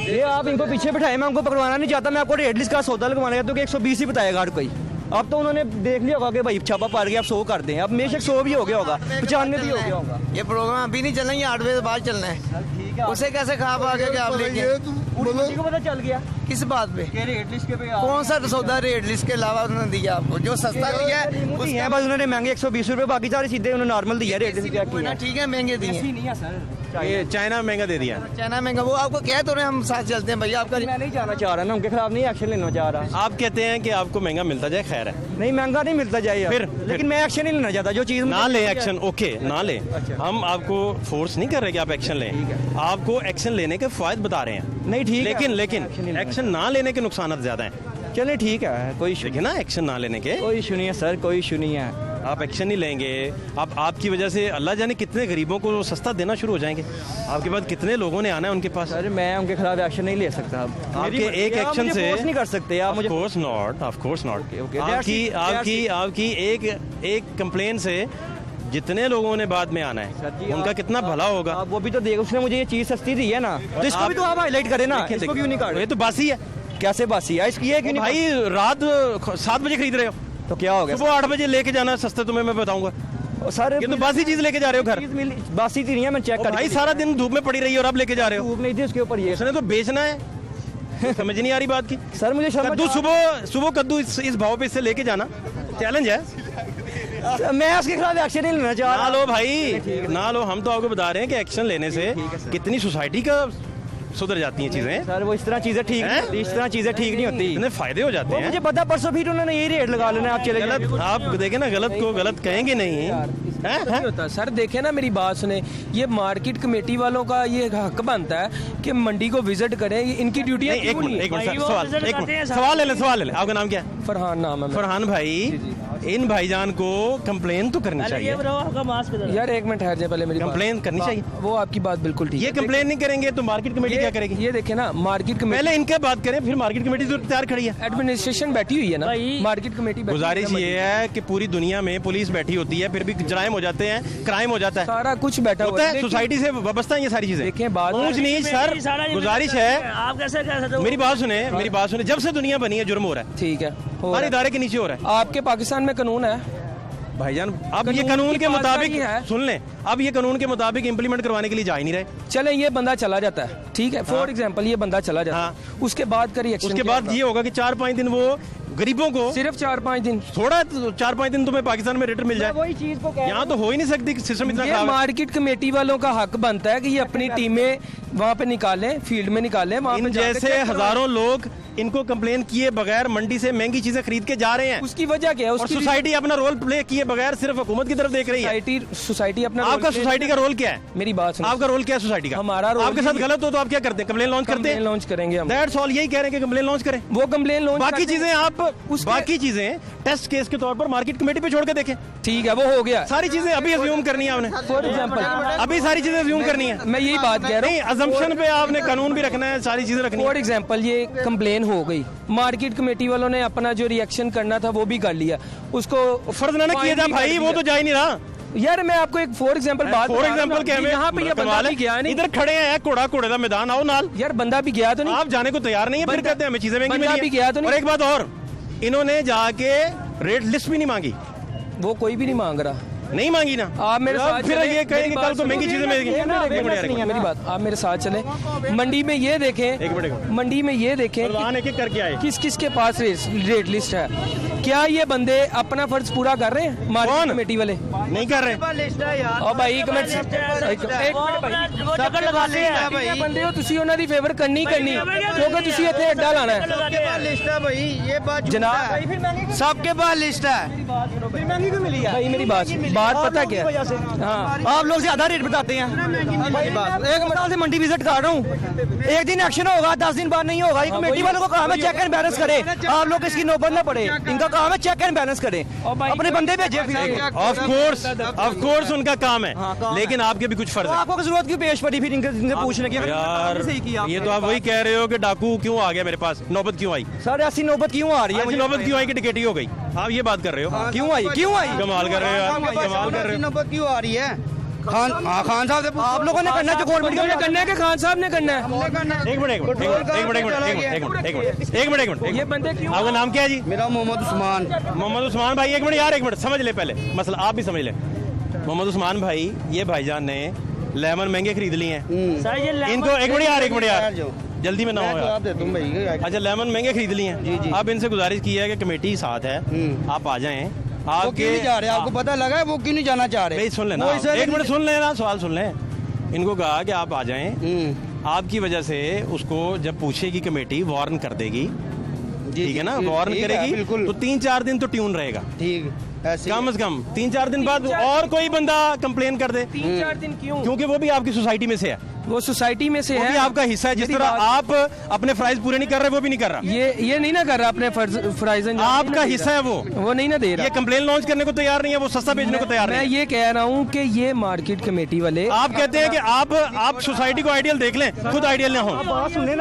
ये आप इनको पीछे बिठाए, मैं उनको पकड़वाना नहीं चाहता, मैं आपको रेट लिस्ट का सौदा लगवाना चाहता हूँ कि 120 ही बताएगा हर कोई। अब तो उन्होंने देख लिया होगा कि भाई छापा पार गया, अब 100 कर दें, अब बेशक 100 भी हो गया होगा, 95 भी हो गया होगा। ये प्रोग्राम अभी नहीं चलना, ये 8 बजे बाद चलना है। उसे कैसे खाब आ गया कि आप लेके को पता चल गया किस बात पे? रेट लिस्ट के पे कौन सा सौदा रेट लिस्ट के अलावा उन्होंने दिया आपको? जो सस्ता दिया है उसकी है बस, उन्होंने महंगे 120 रुपए, बाकी सारे सीधे उन्होंने नॉर्मल दिया रेट लिस्ट क्या किया। ठीक है, महंगे दिए। नहीं है सर, ये चाइना महंगा दे दिया। चाइना महंगा, वो आपको कह तो रहे हम साथ चलते हैं भैया आपका। मैं नहीं जाना चाह रहा ना, उनके खिलाफ नहीं एक्शन लेना चाह रहा। आप कहते हैं कि आपको महंगा मिलता जाए, खैर है, नहीं महंगा नहीं मिलता जाए फिर? लेकिन मैं एक्शन नहीं लेना चाहता। जो चीज ना ले एक्शन, ओके ना ले, हम आपको फोर्स नहीं कर रहे कि आप एक्शन लें, आपको एक्शन लेने के फायदे बता रहे हैं। नहीं ठीक है, लेकिन एक्शन ना लेने के नुकसान ज्यादा हैं। चलिए ठीक है, कोई इशू देखिए ना, एक्शन ना लेने के, कोई इशू नहीं है सर, कोई इशू नहीं है। आप एक्शन नहीं लेंगे, आपकी वजह से अल्लाह जाने कितने गरीबों को सस्ता देना शुरू हो जाएंगे। आपके बाद कितने लोगों ने आना है उनके पास। सर मैं उनके खिलाफ एक्शन नहीं ले सकता। आपके एक एक्शन से नहीं कर सकते आप मुझे। Of course not okay. आपकी एक कंप्लेन से जितने लोगों ने बाद में आना है उनका कितना भला होगा। आप वो भी तो देख, उसने मुझे ये चीज सस्ती दी है ना, तो इसको भी तो आप हाईलाइट करें ना। इसको क्यों नहीं कर रहे? ये तो बासी है। कैसे बासी है इसकी? ये क्यों नहीं भाई रात 7 बजे खरीद रहे हो तो क्या हो गया? सुबह 8 बजे लेके जाना सस्ते, तुम्हें मैं बताऊंगा। सर ये तो बासी चीज लेके जा रहे हो घर। बासी थी नहीं है, मैं चेक कर। भाई सारा दिन धूप में पड़ी रही और आप लेके जा रहे हो। धूप नहीं थी उसके ऊपर, ये उसने तो बेचना है। समझ नहीं आ रही बात की। सर मुझे कद्दू सुबह कद्दू इस भाव पे इससे लेके जाना चैलेंज है। मैं उसके खिलाफ एक्शन नहीं लेना चाह रहा। ना लो भाई, ना लो, हम तो आपको बता रहे हैं कि एक्शन लेने से कितनी सोसाइटी का सुधर जाती हैं चीजें। सर वो इस तरह चीजें ठीक नहीं होती, इस तरह चीजें ठीक नहीं होती। इतने फायदे हो जाते हैं। मुझे पता, परसों फिर उन्होंने यही रेट लगा लेना, आप चले गलत, आप देखें ना, गलत को गलत कहेंगे नहीं। नहीं होता सर, देखे ना मेरी बात सुने, ये मार्केट कमेटी वालों का ये हक बनता है कि मंडी को विजिट करें, इनकी ड्यूटी है। एक मिनट सवाल ले लें। आपका नाम क्या है? फरहान नाम है। फरहान भाई, इन भाईजान को कंप्लेन तो करनी चाहिए यार एक मिनट ठहर जाए, पहले मेरी कंप्लेन करनी चाहिए। वो आपकी बात बिल्कुल ठीक है। ये कंप्लेन नहीं करेंगे तो मार्केट कमेटी क्या करेगी? ये देखे ना, मार्केट कमेटी पहले इनके बात करें, फिर मार्केट कमेटी तो तैयार खड़ी है। एडमिनिस्ट्रेशन बैठी हुई है ना, मार्केट कमेटी। गुजारिश ये है कि पूरी दुनिया में पुलिस बैठी होती है, फिर भी जराइम हो जाते हैं, क्राइम हो जाता है, सारा कुछ बैठा होता है। सोसाइटी से वाबस्ता है ये सारी चीजें। देखें बात ऊंच नीच सर, गुजारिश है, आप कैसे कह सकते हो? मेरी बात सुने, जब से दुनिया बनी है जुर्म हो रहा है, ठीक है, हर इदारे के नीचे हो रहा है। आपके पाकिस्तान में कानून है भाईजान, अब ये कानून के मुताबिक है। सुन लें, अब ये कानून के मुताबिक इम्प्लीमेंट करवाने के लिए जा ही नहीं रहे। चले ये बंदा चला जाता है, ठीक है, फॉर एग्जांपल ये बंदा चला जाता है, उसके बाद का रिएक्शन, उसके बाद ये होगा कि 4-5 दिन वो गरीबों को, सिर्फ 4-5 दिन, थोड़ा 4-5 दिन तुम्हें पाकिस्तान में रेटर मिल जाए। वही चीज को यहाँ तो हो ही नहीं सकती, सिस्टम इतना ये खराब है। मार्केट कमेटी वालों का हक बनता है कि ये अपनी टीमें वहाँ पे निकालें, फील्ड में निकालें, वहाँ इन पे जाके जैसे check करवाएं। हजारों लोग इनको कंप्लेन किए बगैर मंडी से महंगी चीजें खरीद के जा रहे हैं। उसकी वजह क्या है? और उसकी सोसाइटी अपना रोल प्ले किए बगैर सिर्फ हुकूमत की तरफ देख रही है। सोसाइटी अपना आपका रोल प्ले- सोसाइटी का रोल क्या है? मेरी बात सुनो, आपका रोल क्या है सोसाइटी का? हमारा रोल आपके साथ ही- गलत हो तो आप क्या करते हैं? कंप्लेन लॉन्च करते हैं। लॉन्च करेंगे हम, दैट्स ऑल, यही कह रहे हैं कि कंप्लेन लॉन्च करें। वो कंप्लेन लॉन्च बाकी करते हैं। चीजें आप उसके- बाकी चीजें टेस्ट केस के तौर पर मार्केट कमेटी पे छोड़ के देखें। ठीक है, वो हो गया। सारी चीजें अभी अज्यूम करनी है आपने। फॉर एग्जाम्पल अभी सारी चीजें अज्यूम करनी है। मैं यही बात कह रहा नहीं, हूँ, अजम्पशन पे आपने कानून भी रखना है, सारी चीजें रखनी फॉर है। एग्जाम्पल ये कंप्लेन हो गई, मार्केट कमेटी वालों ने अपना जो रिएक्शन करना था वो भी कर लिया, उसको फर्ज ना किया जाए भाई, वो तो जा ही नहीं रहा। यार मैं आपको एक फॉर एग्जाम्पल बात फॉर एग्जाम्पल क्या है? यहाँ पे ये बंदा भी गया नहीं, इधर खड़े हैं, घोड़े का मैदान, आओ नाल। यार बंदा भी गया तो नहीं, आप जाने को तैयार नहीं है, फिर बंदा- कहते हैं हमें चीजें महंगी बंदा मिली भी हैं। गया तो नहीं। और एक बात और, इन्होंने जाके रेट लिस्ट भी नहीं मांगी, वो कोई भी नहीं मांग रहा। नहीं मांगी ना। आप मेरे साथ फिर चलें, ये कहेंगे मेरी कल बात को महंगी सुनो। चीजें मिलेंगी। मेरी बात, आप मेरे साथ चलें, मंडी में ये देखें, एक मिनट। मंडी में ये देखें प्रधान एक एक करके आए। किस किस के पास रेट लिस्ट है। क्या ये बंदे अपना फर्ज पूरा कर रहे हैं? मार्केट कौन? कमेटी वाले नहीं कर रहे। और भाई एक मिनट वो चक्कर लगाते हैं। ये बंदे हो ਤੁਸੀਂ ਉਹਨਾਂ ਦੀ ਫੇਵਰ ਕਰਨੀ क्योंकि ਤੁਸੀਂ ਇੱਥੇ ਅੱਡਾ ਲਾਣਾ है लिस्ट है भाई, ये बात जनाब। सबके पास लिस्ट है। भाई मेरी बात पता क्या है? हाँ, आप लोग ज्यादा रेट बताते हैं। एक मिनट से मंडी विजिट कर रहा हूँ, एक दिन एक्शन होगा, 10 दिन बाद नहीं होगा। ये कमेटी वालों को काम है चेक एंड बैलेंस करे, आप लोग इसकी नौबत न पड़े। इनका काम है चेक एंड बैलेंस करें, अपने बंदे भेजे। ऑफ कोर्स उनका काम है, लेकिन आपके भी कुछ फर्ज है। आपको जरूरत क्यों पेश पड़ी फिर इनसे पूछने की? यार ये तो आप वही कह रहे हो कि डाकू क्यों आ गया मेरे पास, नौबत क्यों आई? सर ऐसी नौबत क्यों आ रही है? ऐसी नौबत क्यों आई कि टिकट ही हो गई? आप ये बात कर रहे हो? क्यों आई? कमाल कर रहे हो यार, कमाल कर रहे हो। नौबत क्यों आ रही है? खान साहब से आप लोगों ने करना जो गवर्नमेंट मुझे करना है कि खान साहब ने करना है? एक मिनट। ये बंदे क्यों? आपका नाम क्या है जी? मेरा मोहम्मद उस्मान। मोहम्मद उस्मान भाई, एक मिनट यार, एक मिनट समझ ले पहले मसला, आप भी समझ ले। मोहम्मद उस्मान भाई, ये भाईजान ने लेमन महंगे खरीद लिए हैं सर ये इनको। एक मिनट यार, जल्दी में ना हो जवाब देता हूँ भाई। अच्छा लेमन महंगे खरीद लिए हैं। अब इनसे गुजारिश की है कि कमेटी साथ है, आप आ जाएं। वो आपके क्यों नहीं जा रहे? आपको पता लगा है वो क्यों नहीं जाना चाह रहे? भाई सुन लेना, एक मिनट सुन लेना, सवाल सुन लें। इनको कहा कि आप आ जाएं, आपकी वजह से उसको जब पूछेगी कमेटी वार्न कर देगी, ठीक है ना, वार्न करेगी बिल्कुल। तो 3-4 दिन तो ट्यून रहेगा, ठीक ऐसे कम से कम 3-4 दिन बाद और कोई बंदा कंप्लेन कर दे, 3-4 दिन क्यों? क्योंकि वो भी आपकी सोसाइटी में से है, वो सोसाइटी में से वो है, भी आपका हिस्सा है। जिस मेरी तरह बात- आप अपने फराइज पूरे नहीं कर रहे, वो भी नहीं कर रहा, ये नहीं ना कर रहा अपने फ्राइजन, आपका हिस्सा है वो नहीं ना दे रहा। ये कंप्लेन लॉन्च करने को तैयार नहीं है, वो सस्ता बेचने को तैयार मैं नहीं है। ये कह रहा हूँ कि ये मार्केट कमेटी वाले, आप कहते हैं कि आप सोसाइटी को आइडियल देख लें, खुद आइडियल ना हो।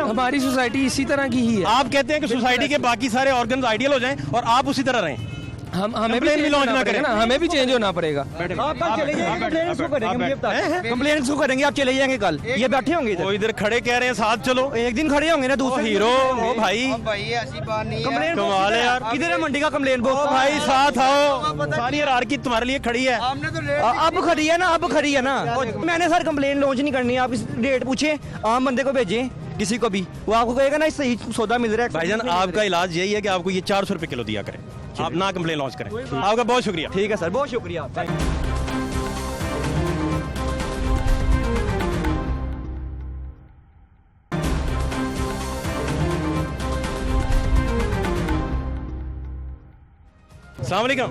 हमारी सोसाइटी इसी तरह की ही है। आप कहते हैं कि सोसाइटी के बाकी सारे ऑर्गन आइडियल हो जाएं और आप उसी तरह रहें। हमें भी कंप्लेन भी लॉन्च ना करें करें। ना, हमें भी चेंज होना पड़ेगा। आप कल चले जाएंगे, कंप्लेन इसको करेंगे, मुझे बता कंप्लेन इसको करेंगे, आप चले जाएंगे कल, ये बैठे होंगे वो इधर, इधर खड़े कह रहे हैं साथ चलो, एक दिन खड़े होंगे ना ओ दूसरे हीरो, ओ भाई भाई ऐसी बात नहीं है। कंप्लेन कमाल है यार। किधर है मंडी का कंप्लेन ओ बॉक्स? भाई साथ आओ, सारी हरारकी तुम्हारे लिए खड़ी है। आपने तो रेट अब खड़ी है ना, अब खड़ी है ना। मैंने सर कंप्लेन लॉन्च नहीं करनी है, आप इस रेट पूछे, आम बंदे को भेजें, किसी को भी, वो आपको कहेगा ना सही सौदा मिल रहा है। भाईजान आपका इलाज यही है कि आपको ये 400 रुपए किलो दिया करें, आप ना कंप्लेन लॉन्च करें। आपका बहुत शुक्रिया। ठीक है सर, बहुत शुक्रिया आपका। अस्सलाम वालेकुम।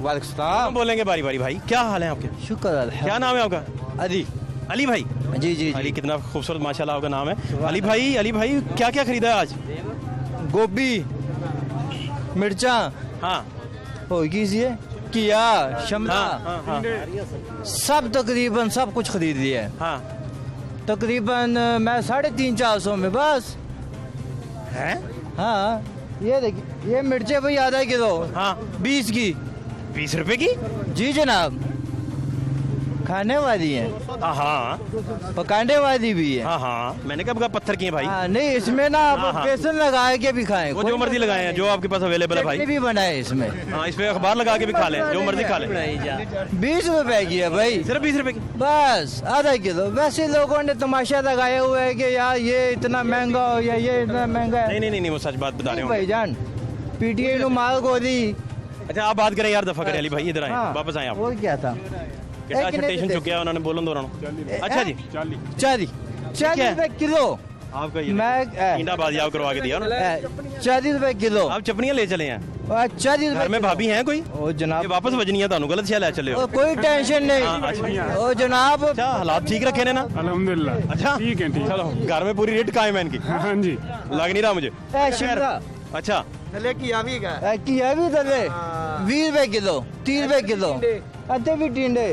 वालेकुम बोलेंगे बारी बारी। भाई क्या हाल है आपके? शुक्र क्या नाम है आपका? अली अली भाई। जी जी अली कितना खूबसूरत माशाल्लाह आपका नाम है। अली भाई क्या क्या खरीदा है आज? गोभी मिर्चा हाँ हो कीजिए किया शिमला हाँ हाँ सब तकरीबन सब कुछ खरीद लिया है। हाँ तकरीबन मैं 350-400 में बस। है हाँ ये देखिए ये मिर्चे भाई आधा किलो हाँ 20 की 20 रुपए की। जी जनाब खाने वाली है हाँ पकाने वाली भी है। हाँ हाँ मैंने कहा पत्थर की है भाई। हाँ नहीं इसमें ना आप हाँ, हाँ। बेसन लगा के भी खाएं वो जो मर्जी लगाए हैं, जो आपके पास अवेलेबल है चटनी भाई। भी बनाए इसमें। हाँ इस पे अखबार लगा के भी खा लें, जो मर्जी खा लें। 20 रुपए की है भाई सिर्फ 20 रुपए की। बस आधा किलो। वैसे लोगों ने तमाशा लगाया हुआ है कि यार ये इतना महंगा हो या ये इतना महंगा है। नहीं वो सच बात बता रहे हो। भाईजान पीटीआई नु माल गोली। अच्छा आप बात करें यार, दफा करें अली भाई, इधर आए हाँ, वापस आए आप। वो क्या था कितना स्टेशन चुके हैं उन्होंने, बोलन दोनों। अच्छा जी 40 रुपए किलो। आपका ये मैं इंडाबाजी आप करवा के दिया उन्होंने। 40 रुपए किलो। आप चपनियां ले चले हैं, 40 घर में भाभी हैं कोई? ओ जनाब ये वापस बजनी है तानू, गलत शैल है चले हो। ओ, कोई टेंशन हाँ, नहीं। अच्छा। ओ जनाब अच्छा हालात ठीक रखे ने ना? अल्हम्दुलिल्लाह अच्छा ठीक है ठीक चलो घर में पूरी रेट कायम है इनकी, हाँ जी लग नहीं रहा मुझे। ए शिमला अच्छा किया भी तले 20 रुपए किलो 30 रुपए किलो अद्धे भी टिंडे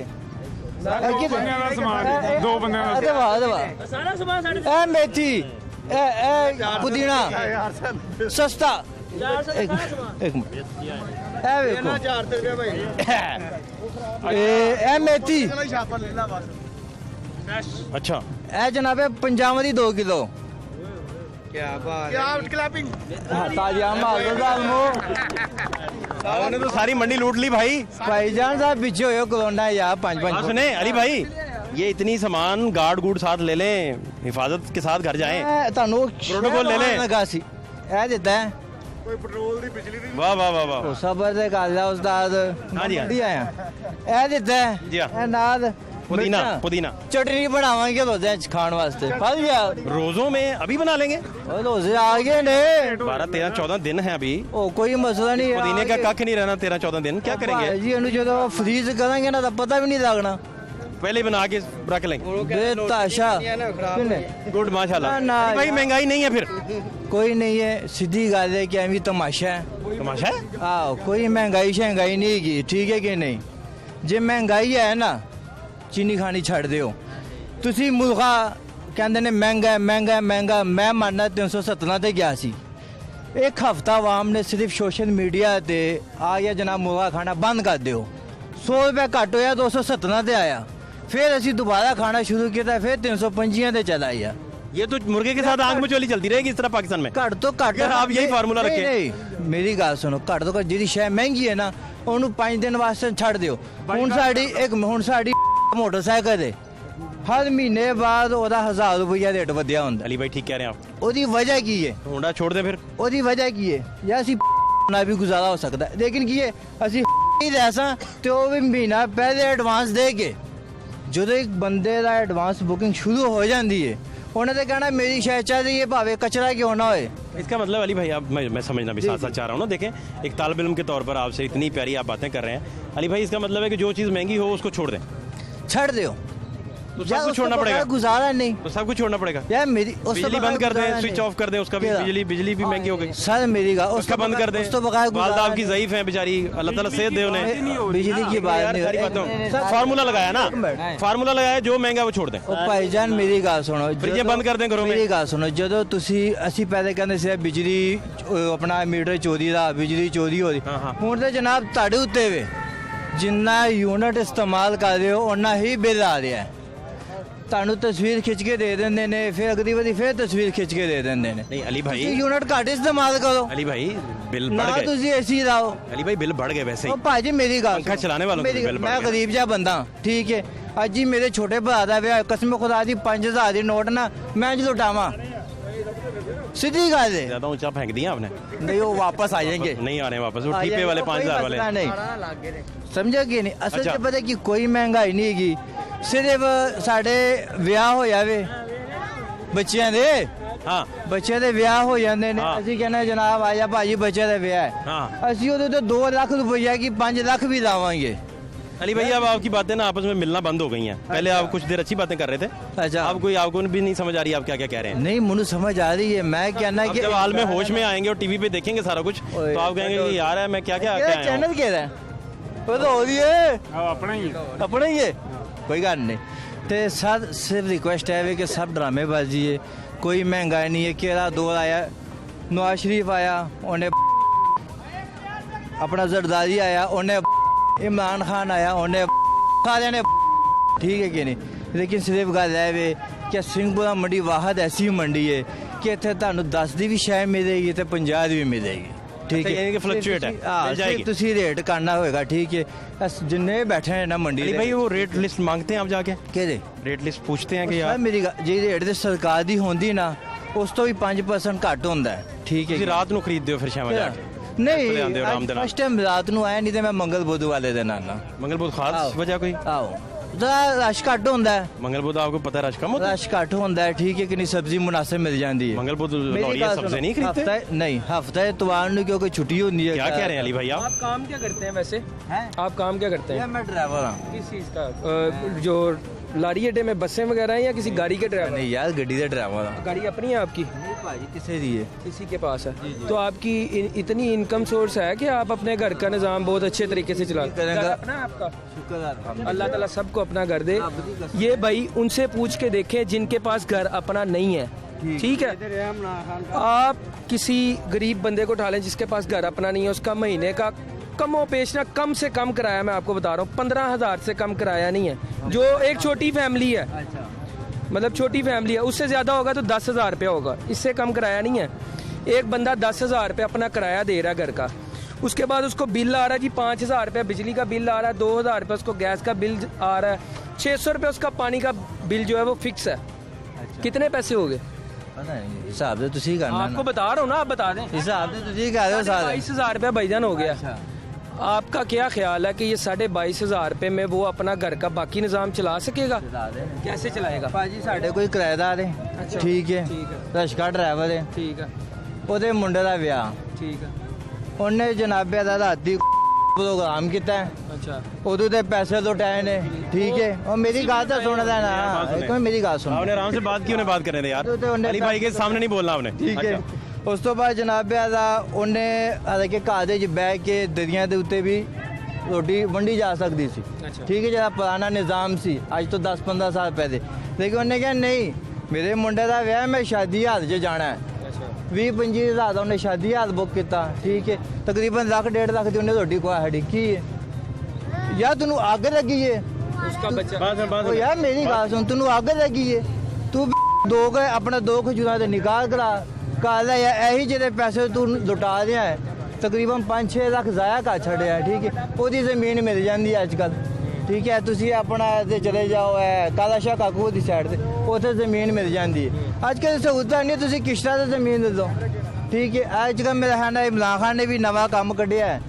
बंदियां दा समान है, दो बंदियां दा अरे वाह अरे वाह सारा सामान साढ़े ए मेथी ए पुदीना सस्ता एक मिनट ए देखो 400 रुपए भाई ए मेथी अच्छा ए जनाबे पंजाब दी 2 किलो ताजा माल दो जालमो उन्होंने तो सारी मंडी लूट ली भाई। भाईजान साहब पीछे हो कलोंडा यार 5-5 हाँ सुने अली भाई, ये इतनी सामान गार्ड गुड साथ ले लें, हिफाजत के साथ घर जाएं। ਤੁਹਾਨੂੰ प्रोटोकॉल ले ले। ਲਗਾ ਸੀ ਇਹ ਦਿੱਤਾ ਹੈ वाह वाह वाह वाह। ਸਬਰ ਦੇ ਕਰ ਲਿਆ ਉਸਤਾਦ हाँ जी, हाँ। ਵਧੀਆ ਆ ਇਹ ਦਿੱਤਾ ਹੈ जी हाँ। ਇਹ ਨਾਲ पुदीना ਮਿਰਚਾਂ। पुदीना ਚਟਨੀ ਬਣਾਵਾਂਗੇ ਰੋਜ਼ੇ ਚ ਖਾਣ ਵਾਸਤੇ ਫਲ ਗਿਆ रोजों में अभी बना लेंगे। ਉਹ ਰੋਜ਼ੇ ਆ ਗਏ ਨੇ 12-13-14 दिन है अभी, ਉਹ ਕੋਈ ਮਸਲਾ ਨਹੀਂ ਹੈ पुदीने का कख नहीं रहना 13-14 दिन, क्या करेंगे? ਜੀ ਇਹਨੂੰ ਜਦੋਂ ਫਰੀਜ਼ ਕਰਾਂਗੇ ਨਾ ਤਾਂ ਪਤਾ ਵੀ ਨਹੀਂ ਲੱਗਣਾ पहले ही बना के रख लेंगे। ਬੇਤਾਸ਼ਾ ਕਿਨੇ गुड माशाल्लाह। ना, अली भाई महंगाई नहीं है फिर? ਕੋਈ ਨਹੀਂ ਹੈ ਸਿੱਧੀ ਗੱਲ ਹੈ ਕਿ ਐਵੇਂ ਤਮਾਸ਼ਾ ਹੈ तमाशा है। ਆਹ ਕੋਈ ਮਹਿੰਗਾਈ ਸ਼ਹਿੰਗਾਈ ਨਹੀਂ ਹੈਗੀ ਠੀਕ ਹੈ ਕਿ ਨਹੀਂ ਜੇ ਮਹਿੰਗਾਈ ਹੈ ਨਾ ਚੀਨੀ ਖਾਣੀ ਛੱਡ ਦਿਓ ਤੁਸੀਂ ਮੁਰਗਾ ਕਹਿੰਦੇ ਨੇ ਮਹਿੰਗਾ ਮੈਂ ਮੰਨਦਾ 317 ਤੇ ਗਿਆ ਸੀ ਇੱਕ ਹਫਤਾ ਆਵਾਮ ਨੇ ਸਿਰਫ ਸੋਸ਼ਲ ਮੀਡੀਆ ਤੇ ਆ ਗਿਆ ਜਨਾਬ ਮੁਰਗਾ ਖਾਣਾ ਬੰਦ ਕਰ ਦਿਓ 100 ਰੁਪਏ ਘੱਟ ਹੋਇਆ 217 ਤੇ ਆਇਆ ਫਿਰ ਅਸੀਂ ਦੁਬਾਰਾ ਖਾਣਾ ਸ਼ੁਰੂ ਕੀਤਾ ਫਿਰ 305 ਤੇ ਚਲਾ ਆਇਆ ये तो मुर्गे के साथ आग में चोली चलती रहेगी इस तरह पाकिस्तान में। ਘੱਟ ਤੋਂ ਘੱਟ यार आप यही फार्मूला ਨਹੀਂ, रखें। ਨਹੀਂ ਮੇਰੀ ਗੱਲ ਸੁਣੋ ਘੱਟ ਤੋਂ ਘੱਟ ਜਿਹੜੀ ਸ਼ੈ ਮਹਿੰਗੀ ਹੈ ਨਾ ਉਹਨੂੰ 5 ਦਿਨ ਵਾਸਤੇ ਛੱਡ ਦਿਓ ਹੁਣ ਸਾਡੀ ਮੋਟਰਸਾਈਕਲ ਹੈ ਹਰ ਮਹੀਨੇ ਬਾਅਦ ਉਹਦਾ 1000 ਰੁਪਇਆ ਰੇਟ ਵਧਿਆ ਹੁੰਦਾ। अली भाई ठीक कह रहे हैं आप। ਉਹਦੀ ਵਜ੍ਹਾ ਕੀ ਹੈ? होंडा छोड़ दें फिर। ਉਹਦੀ ਵਜ੍ਹਾ ਕੀ ਹੈ? ਜਾਂ ਅਸੀਂ ਨਾਲ ਵੀ ਗੁਜ਼ਾਰਾ ਹੋ ਸਕਦਾ ਹੈ। ਲੇਕਿਨ ਕੀ ਹੈ, ਅਸੀਂ ਹੀ ਰਹਿਸਾਂ ਤੇ ਉਹ ਵੀ ਮਹੀਨਾ ਪਹਿਲੇ ਐਡਵਾਂਸ ਦੇ ਕੇ, ਜਦੋਂ ਇੱਕ ਬੰਦੇ ਦਾ ਐਡਵਾਂਸ ਬੁਕਿੰਗ ਸ਼ੁਰੂ ਹੋ ਜਾਂਦੀ ਹੈ, ਉਹਨੇ ਤਾਂ ਕਹਿਣਾ ਮੇਰੀ ਸ਼ਾਇਦ ਚਾਹੀਦੀ ਹੈ ਭਾਵੇਂ ਕਚਰਾ क्यों ना होए। इसका मतलब अली भाई आप मैं समझना भी साथ साथ चाह रहा हूँ ना। देखें एक तालिब इल्म के तौर पर आपसे इतनी प्यारी आप बातें कर रहे हैं अली भाई, इसका मतलब है कि जो चीज़ महंगी हो उसको छोड़ दें। ਛੱਡ ਦਿਓ, तो सब कुछ छोड़ना पड़ेगा। गुजारा नहीं तो सब कुछ छोड़ना पड़ेगा। यार मेरी बिजली बंद कर दें, स्विच ऑफ कर दें उसका भी। बिजली भी महंगी हो गई सर मेरी उसका बंद कर दें। वालदा आपकी ज़ईफ है बेचारी, अल्लाह ताला सेहत दे उन्हें। बिजली की बात नहीं, फार्मूला लगाया ना, फार्मूला लगाया जो महंगा वो छोड़ दें। ਭਾਈਜਾਨ ਮੇਰੀ ਗੱਲ ਸੁਣੋ, फ्रिज बंद कर दें घरों में। ਮੇਰੀ ਗੱਲ ਸੁਣੋ, ਜਦੋਂ ਅਸੀਂ ਪਹਿਲੇ ਕਹਿੰਦੇ ਸੀ ਬਿਜਲੀ ਆਪਣਾ ਮੀਟਰ ਚੋਰੀ ਦਾ, ਬਿਜਲੀ ਚੋਰੀ ਹੋ ਰਹੀ, ਹੁਣ ਤੇ ਜਨਾਬ ਤੁਹਾਡੇ ਉੱਤੇ ਵੇ, ਜਿੰਨਾ ਯੂਨਿਟ ਇਸਤੇਮਾਲ ਕਰ ਰਹੇ ਹੋ ਉਹਨਾਂ ਹੀ ਬਿੱਲ ਆ ਰਿਹਾ ਹੈ। ਤੁਹਾਨੂੰ ਤਸਵੀਰ ਖਿੱਚ ਕੇ ਦੇ ਦਿੰਦੇ ਨੇ, ਫਿਰ ਅਗਲੀ ਵਾਰੀ ਫਿਰ ਤਸਵੀਰ ਖਿੱਚ ਕੇ ਦੇ ਦਿੰਦੇ ਨੇ। नहीं अली भाई, ਯੂਨਿਟ ਘੱਟ ਇਸਤੇਮਾਲ ਕਰੋ, अली भाई बिल ਨਾ बढ़ गए। ਤੁਸੀਂ ਏਸੀ ਲਾਓ। अली भाई बिल बढ़ गए वैसे ਉਹ ही। ਭਾਜੀ ਮੇਰੀ ਗੱਲ पंखा चलाने वालों के बिल बढ़ ਮੈਂ गए। ਗਰੀਬ ਜਿਹਾ ਬੰਦਾ, ਠੀਕ ਹੈ। ਅੱਜ ਹੀ ਮੇਰੇ ਛੋਟੇ ਭਰਾ ਦਾ ਵਿਆਹ, ਕਸਮ ਖੁਦਾ ਦੀ 5000 ਦੀ ਨੋਟ ਨਾ ਮੈਂ ਜਦੋਂ ਉਠਾਵਾਂ, सीधी ਗੱਲ है। ज्यादा ऊंचा फेंक दिया आपने। नहीं वो वापस आ जाएंगे, नहीं आ रहे वापस, वो टीपे वाले 5000 वाले। नहीं समझा कि नहीं। असल अच्छा। च पता कि कोई महंगाई नहीं हैगी, सिर्फ साढ़े ਵਿਆਹ ਹੋਇਆ ਵੇ ਬੱਚਿਆਂ ਦੇ, हाँ ਬੱਚਿਆਂ ਦੇ ਵਿਆਹ ਹੋ ਜਾਂਦੇ ਨੇ, ਹਾਂ। ਅਸੀਂ ਕਹਿੰਦੇ ਜਨਾਬ ਆ ਜਾ ਭਾਜੀ ਬੱਚੇ ਦਾ ਵਿਆਹ ਹੈ, हाँ ਅਸੀਂ ਉਹਦੇ ਤੇ 2 ਲੱਖ ਰੁਪਈਆ ਕੀ 5 ਲੱਖ ਵੀ ਲਾਵਾਂਗੇ। अली भाई अब आपकी बातें ना आपस में मिलना बंद हो गई हैं। पहले आप कुछ देर अच्छी बातें कर रहे थे, अच्छा अब कोई आपको भी नहीं समझ आ रही आप क्या क्या कह रहे हैं। नहीं मुझे समझ आ रही है, मैं कहना अब कि जब हाल में होश में आएंगे और टीवी पे देखेंगे सारा कुछ तो आप कहेंगे कि यार है मैं क्या क्या ਕਿਹੜਾ ਚੈਨਲ ਕਿਹਦਾ ਹੈ? ਉਹ ਤਾਂ ਉਹਦੀ ਹੈ, ਆਪਣਾ ਹੀ ਆਪਣਾ ਹੀ ਹੈ, ਕੋਈ ਗੱਲ ਨਹੀਂ। ਤੇ ਸਿਰਫ ਰਿਕੁਐਸਟ ਹੈ ਵੀ ਕਿ ਸਭ ਡਰਾਮੇਬਾਜ਼ੀ ਹੈ, ਕੋਈ ਮਹਿੰਗਾਈ ਨਹੀਂ ਹੈ। ਕਿਹੜਾ ਦੌਰ ਆਇਆ, ਨਵਾਜ਼ ਸ਼ਰੀਫ ਆਇਆ ਉਹਨੇ, ਆਪਣਾ ਜ਼ਰਦਾਰੀ ਆਇਆ ਉਹਨੇ, ਇਮਰਾਨ ਖਾਨ ਆਇਆ ਉਹਨੇ, ਸਾਰਿਆਂ ਨੇ, ਠੀਕ ਹੈ ਕਿ ਨਹੀਂ। ਲੇਕਿਨ ਸਿਰਫ ਗੱਲ ਹੈ ਵੇ ਕਿ ਸਿੰਘਪੁਰਾ ਮੰਡੀ ਵਾਹਦ ਐਸੀ ਮੰਡੀ ਹੈ ਕਿ ਇੱਥੇ ਤੁਹਾਨੂੰ 10 ਦੀ ਵੀ ਸ਼ੈ ਮਿਲੇਗੀ ਤੇ 50 ਦੀ ਵੀ ਮਿਲੇਗੀ, ਠੀਕ अच्छा, है। यानी कि fluctuate है, मिल जाएगी। ਤੁਸੀਂ ਰੇਟ ਕਰਨਾ ਹੋਏਗਾ, ਠੀਕ ਹੈ। ਬਸ ਜਿੰਨੇ ਬੈਠੇ ਨੇ ਨਾ ਮੰਡੀ अली ਦੇ, भाई वो रेट लिस्ट मांगते हैं आप जाके, ਕਿਹਦੇ रेट लिस्ट पूछते हैं कि ਯਾਰ यार ਮੇਰੀ ਗੱਲ, ਜੇ ਰੇਟ ਦੇ ਸਰਕਾਰ ਦੀ ਹੁੰਦੀ ਨਾ ਉਸ ਤੋਂ ਵੀ 5% ਘੱਟ ਹੁੰਦਾ ਹੈ, ਠੀਕ ਹੈ। ਤੁਸੀਂ ਰਾਤ ਨੂੰ ਖਰੀਦਦੇ ਹੋ ਫਿਰ ਸ਼ਾਮ ਨੂੰ ਜਾ ਕੇ? ਨਹੀਂ ਲਿਆਉਂਦੇ ਹੋ ਆਰਾਮ ਦੇ ਨਾਲ? ਫਸਟ ਟਾਈਮ ਰਾਤ ਨੂੰ ਆਇਆ, ਨਹੀਂ ਤੇ ਮੈਂ ਮੰਗਲ ਬੁੱਧ ਵਾਲੇ ਦੇ ਨਾਲ ਨਾ मंगल बुध खास आओ। वजह कोई? ਆਓ, ਜ਼ਰਾ ਰਸ਼ ਘੱਟ ਹੁੰਦਾ ਹੈ, मंगल बुध आपको पता है रश कम होता है? ਰਸ਼ ਘੱਟ ਹੁੰਦਾ ਹੈ, ਠੀਕ ਹੈ ਕਿ ਨਹੀਂ। ਸਬਜ਼ੀ ਮੁਨਾਸਿਬ ਮਿਲ ਜਾਂਦੀ ਹੈ। मंगल बुध ਮੇਰੀ लौरी ਗੱਲ सब्जी ਸੁਣੋ, नहीं खरीदते? ਹਫ਼ਤਾ नहीं ਹਫ਼ਤਾ ਇਤਵਾਰ ਨੂੰ ਕਿਉਂਕਿ ਛੁੱਟੀ ਹੁੰਦੀ ਹੈ। क्या कह रहे हैं अली भाई आप? आप काम क्या करते हैं वैसे? हैं? आप काम क्या करते हैं? मैं ड्राइवर हूँ। किस चीज़ का? जो लारी अड्डे में बसें वगैरह हैं या किसी गाड़ी के ड्राइवर? नहीं यार गड्डी दे ड्राइवर हूँ। गाड़ी अपनी है आपकी? नहीं भाजी किसे दी है? किसी के पास है? तो आपकी इतनी इनकम सोर्स है कि आप अपने घर का निज़ाम बहुत अच्छे तरीके से चलाते हैं? करेंगे। घर अपना है आपका? शुक्र अल्लाह ताला सबको अपना घर दे। ये भाई उनसे पूछ के देखें जिनके पास घर अपना नहीं है, ठीक है। आप किसी गरीब बंदे को उठा लें जिसके पास घर अपना नहीं है, उसका महीने का कमो पेश ना कम से कम किराया, मैं आपको बता रहा हूँ 15,000 से कम किराया नहीं है। जो एक छोटी फैमिली है, मतलब छोटी फैमिली है, उससे ज़्यादा होगा तो 10,000 रुपया होगा, इससे कम किराया नहीं है। एक बंदा 10,000 रुपया अपना किराया दे रहा है घर का, उसके बाद उसको बिल आ रहा है जी 5,000 रुपया बिजली का बिल आ रहा है, 2,000 रुपया उसको गैस का बिल आ रहा है, 600 रुपया उसका पानी का बिल जो है वो फिक्स है। कितने पैसे हो गए? पता नहीं हिसाब से तुसी करना आपको बता रहा हूँ ना, आप बता दें। हिसाब से तुसी कर रहे हो सारे। 22,000 रुपया भाईजान हो गया। आपका क्या ख्याल है कि ये 22,500 रुपये में वो अपना घर का बाकी निज़ाम चला सकेगा? कैसे चलाएगा? ਭਾਜੀ ਸਾਡੇ ਕੋਈ ਕਿਰਾਏਦਾਰ ਹੈ, ਠੀਕ ਹੈ, ਰਸ਼ਕਾ ਡਰਾਈਵਰ ਹੈ, ठीक है, ਉਹਦੇ ਮੁੰਡੇ ਦਾ ਵਿਆਹ, ठीक है, ਉਹਨੇ ਜਨਾਬੇ ਦਾ ਰਾਤੀ ਪ੍ਰੋਗਰਾਮ ਕੀਤਾ ਹੈ, अच्छा, ਉਦੋਂ ਦੇ ਪੈਸੇ ਲੁਟਾਏ ਨੇ, ਠੀਕ ਹੈ। ਉਹ ਮੇਰੀ ਗੱਲ ਤਾਂ ਸੁਣਦਾ ਨਾ, ਇੱਕ ਮਿੰਟ मेरी ਗੱਲ ਸੁਣ, आपने आराम से बात की, उन्हें बात करने दे यार। तो उन्हें अली भाई के सामने नहीं बोलना आपने। ਠੀਕ ਹੈ। अच्छा। ਉਸ ਤੋਂ ਬਾਅਦ ਜਨਾਬਿਆਂ ਦਾ ਉਹਨੇ ਹਾਲਾਂਕਿ ਘਰ ਦੇ ਵਿੱਚ ਬਹਿ ਕੇ ਦਰਿਆ ਦੇ ਉੱਤੇ ਵੀ ਰੋਟੀ ਵੰਡੀ ਜਾ ਸਕਦੀ ਸੀ, ਠੀਕ ਹੈ, ਜਿਹੜਾ ਪੁਰਾਣਾ ਨਿਜ਼ਾਮ ਸੀ ਅੱਜ ਤੋਂ 10-15 ਸਾਲ ਪਹਿਲੇ। ਲੇਕਿਨ ਉਹਨੇ ਕਿਹਾ ਨਹੀਂ, ਮੇਰੇ ਮੁੰਡੇ ਦਾ ਵਿਆਹ ਮੈਂ ਸ਼ਾਦੀ ਹਾਲ 'ਚ ਜਾਣਾ ਹੈ, 20-25 ਹਜ਼ਾਰ ਦਾ ਉਹਨੇ ਸ਼ਾਦੀ ਹਾਲ ਬੁੱਕ ਕੀਤਾ, ਠੀਕ ਹੈ। ਤਕਰੀਬਨ 1.5 ਲੱਖ ਦੀ ਉਹਨੇ ਰੋਟੀ ਖਵਾ ਢਿੱਕੀ ਹੈ। ਯਾਰ ਤੈਨੂੰ ਅੱਗ ਲੱਗੀ ਹੈ, उसका बच्चा ਉਹ ਯਾਰ ਮੇਰੀ ਗੱਲ ਸੁਣ, ਤੈਨੂੰ ਅੱਗ ਲੱਗੀ ਹੈ, ਤੂੰ ਆਪਣਾ 2 ਖਜੂਰਾਂ ਦੇ ਨਿਕਾਹ ਕਰਾ ਕਰ ਲੈ ਯਾਰ। ਇਹੀ ਜਿਹੜੇ ਪੈਸੇ ਤੂੰ ਲੁਟਾ ਰਿਹਾ ਹੈ, ਤਕਰੀਬਨ 5-6 ਲੱਖ ਜ਼ਾਇਆ ਕਰ ਛੱਡਿਆ, ਠੀਕ ਹੈ। ਉਹਦੀ ਜ਼ਮੀਨ ਮਿਲ ਜਾਂਦੀ ਹੈ ਅੱਜ ਕੱਲ੍ਹ, ਠੀਕ ਹੈ ਤੁਸੀਂ ਆਪਣਾ ਤੇ ਚਲੇ ਜਾਓ ਕਾਲਾ ਸ਼ਾਹ ਕਾਕੂ ਦੀ ਸਾਈਡ ਤੇ ਉੱਥੇ ਜ਼ਮੀਨ ਮਿਲ ਜਾਂਦੀ ਹੈ ਅੱਜ ਕੱਲ੍ਹ ਸਹੂਲਤਾਂ ਨਹੀਂ ਤੁਸੀਂ ਕਿਸ਼ਤਾਂ ਤੇ ਜ਼ਮੀਨ ਦੇ ਦਿਓ ਠੀਕ ਹੈ ਅੱਜ ਕੱਲ੍ਹ ਮੇਰਾ ਖਾਨਾ ਇਮਰਾਨ ਖਾਨ ਨੇ ਵੀ ਨਵਾਂ ਕੰਮ ਕੱਢਿਆ ਹੈ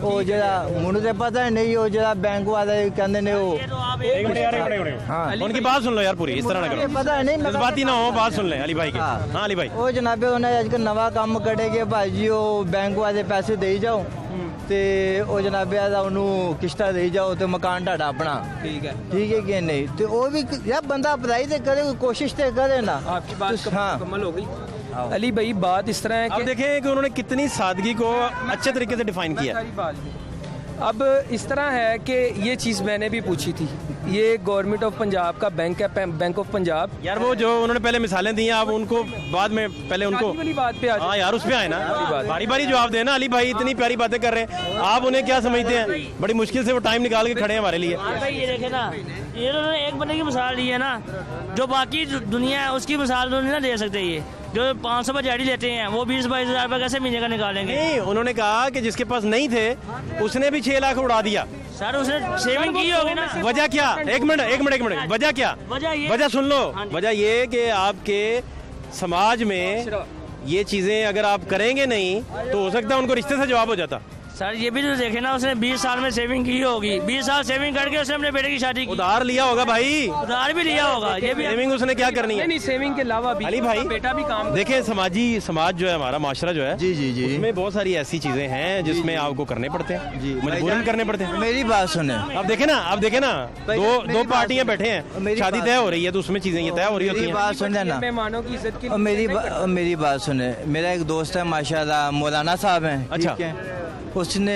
ਉਹ ਜਿਹੜਾ ਮੈਨੂੰ ਤੇ ਪਤਾ ਨਹੀਂ ਉਹ ਜਿਹੜਾ ਬੈਂਕ ਵਾਲੇ ਕਹਿੰਦੇ ਨੇ ਉਹ एक मिनट यार, एक मिनट। हाँ। उनकी बात सुन लो यार पूरी, इस तरह ना करो, ਪਤਾ ਨਹੀਂ जज्बाती ना हो, बात सुन ले अली भाई की। हाँ अली भाई, ਉਹ ਜਨਾਬੇ ਉਹਨੇ ਅੱਜ ਕੱਲ੍ਹ ਨਵਾਂ ਕੰਮ ਕੱਢੇਗੇ ਭਾਜੀ ਉਹ ਬੈਂਕ ਵਾਲੇ ਪੈਸੇ ਦੇਈ ਜਾਓ ਤੇ ਉਹ ਜਨਾਬੇ ਦਾ ਉਹਨੂੰ ਕਿਸ਼ਤਾਂ ਦੇਈ ਜਾਓ ਤੇ ਮਕਾਨ ਤੁਹਾਡਾ ਆਪਣਾ ठीक है ਠੀਕ ਹੈ ਕਿ ਨਹੀਂ ਤੇ ਉਹ ਵੀ ਯਾਰ ਬੰਦਾ ਅਪਲਾਈ ਤੇ ਕਰੇ ਕੋਸ਼ਿਸ਼ ਤੇ ਕਰੇ ਨਾ आपकी बात हाँ। मुकम्मल हो गई अली भाई बात इस तरह है अब कि देखें कि उन्होंने कितनी सादगी को अच्छे तरीके से डिफाइन किया। सारी बात अब इस तरह है कि ये चीज़ मैंने भी पूछी थी ये गवर्नमेंट ऑफ पंजाब का बैंक है बैंक ऑफ पंजाब यार वो जो उन्होंने पहले मिसालें दी हैं, आप उनको बाद में पहले उनको, शादी वाली बात पे आ जाओ। हाँ यार उस पे आए ना, बारी बारी जवाब देना। अली भाई इतनी प्यारी बातें कर रहे हैं, आप उन्हें क्या समझते हैं? बड़ी मुश्किल से वो टाइम निकाल के खड़े हैं हमारे लिए। भाई ये देखे ना, ये उन्होंने एक बंदे की मिसाल दी है ना, जो बाकी दुनिया है उसकी मिसाल तो नहीं ना दे सकते। ये जो 500 पर दिहाड़ी लेते हैं वो 20-22 हज़ार रुपये कैसे महीने का निकालेंगे? नहीं, उन्होंने कहा कि जिसके पास नहीं थे उसने भी 6 लाख उड़ा दिया। सर उसने सेविंग की होगी ना। वजह क्या? एक मिनट, वजह क्या? वजह सुन लो। वजह ये कि आपके समाज में ये चीजें अगर आप करेंगे नहीं तो हो सकता है उनको रिश्ते से जवाब हो जाता। सर ये भी तो देखे ना, उसने 20 साल में सेविंग की होगी, 20 साल सेविंग करके उसने अपने बेटे की शादी की, उधार लिया होगा भाई, उधार भी लिया होगा। ये भी सेविंग उसने क्या करनी है? नहीं सेविंग के अलावा भी अली भाई उसका बेटा भी काम देखें, समाज जो है हमारा माशरा जो है, जी जी जी उसमें बहुत सारी ऐसी चीजें हैं जिसमें आपको करने पड़ते हैं, जी मजबूरन करने पड़ते हैं। मेरी बात सुने अब देखे ना, दो पार्टियां बैठे हैं, मेरी शादी बात- तय हो रही है तो उसमें चीजें ये तय हो रही होती मेरी हैं। बात सुने ना मेहमानों की इज्जत की और मेरी बात सुने मेरा एक दोस्त है माशाल्लाह मौलाना साहब हैं अच्छा। ठीक है उसने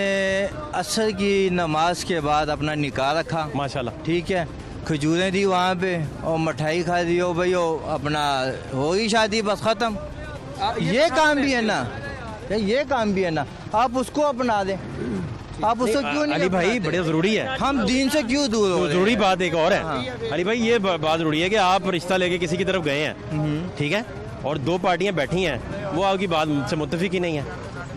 असर की नमाज के बाद अपना निकाह रखा माशाल्लाह। ठीक है खजूरें दी वहाँ पे और मिठाई खा दी हो भाई हो अपना हो गई शादी बस ख़त्म ये काम भी है ना ये काम भी है ना आप उसको अपना दें आप उसको क्यों नहीं अली भाई अपनाते? बड़ा जरूरी है, हम दीन से क्यों दूर हो रहे हैं? जरूरी बात एक और है अली भाई, ये बात जरूरी है कि आप रिश्ता लेके किसी की तरफ गए हैं, ठीक है, और 2 पार्टियां बैठी हैं, वो आपकी बात से मुत्तफिक ही नहीं है,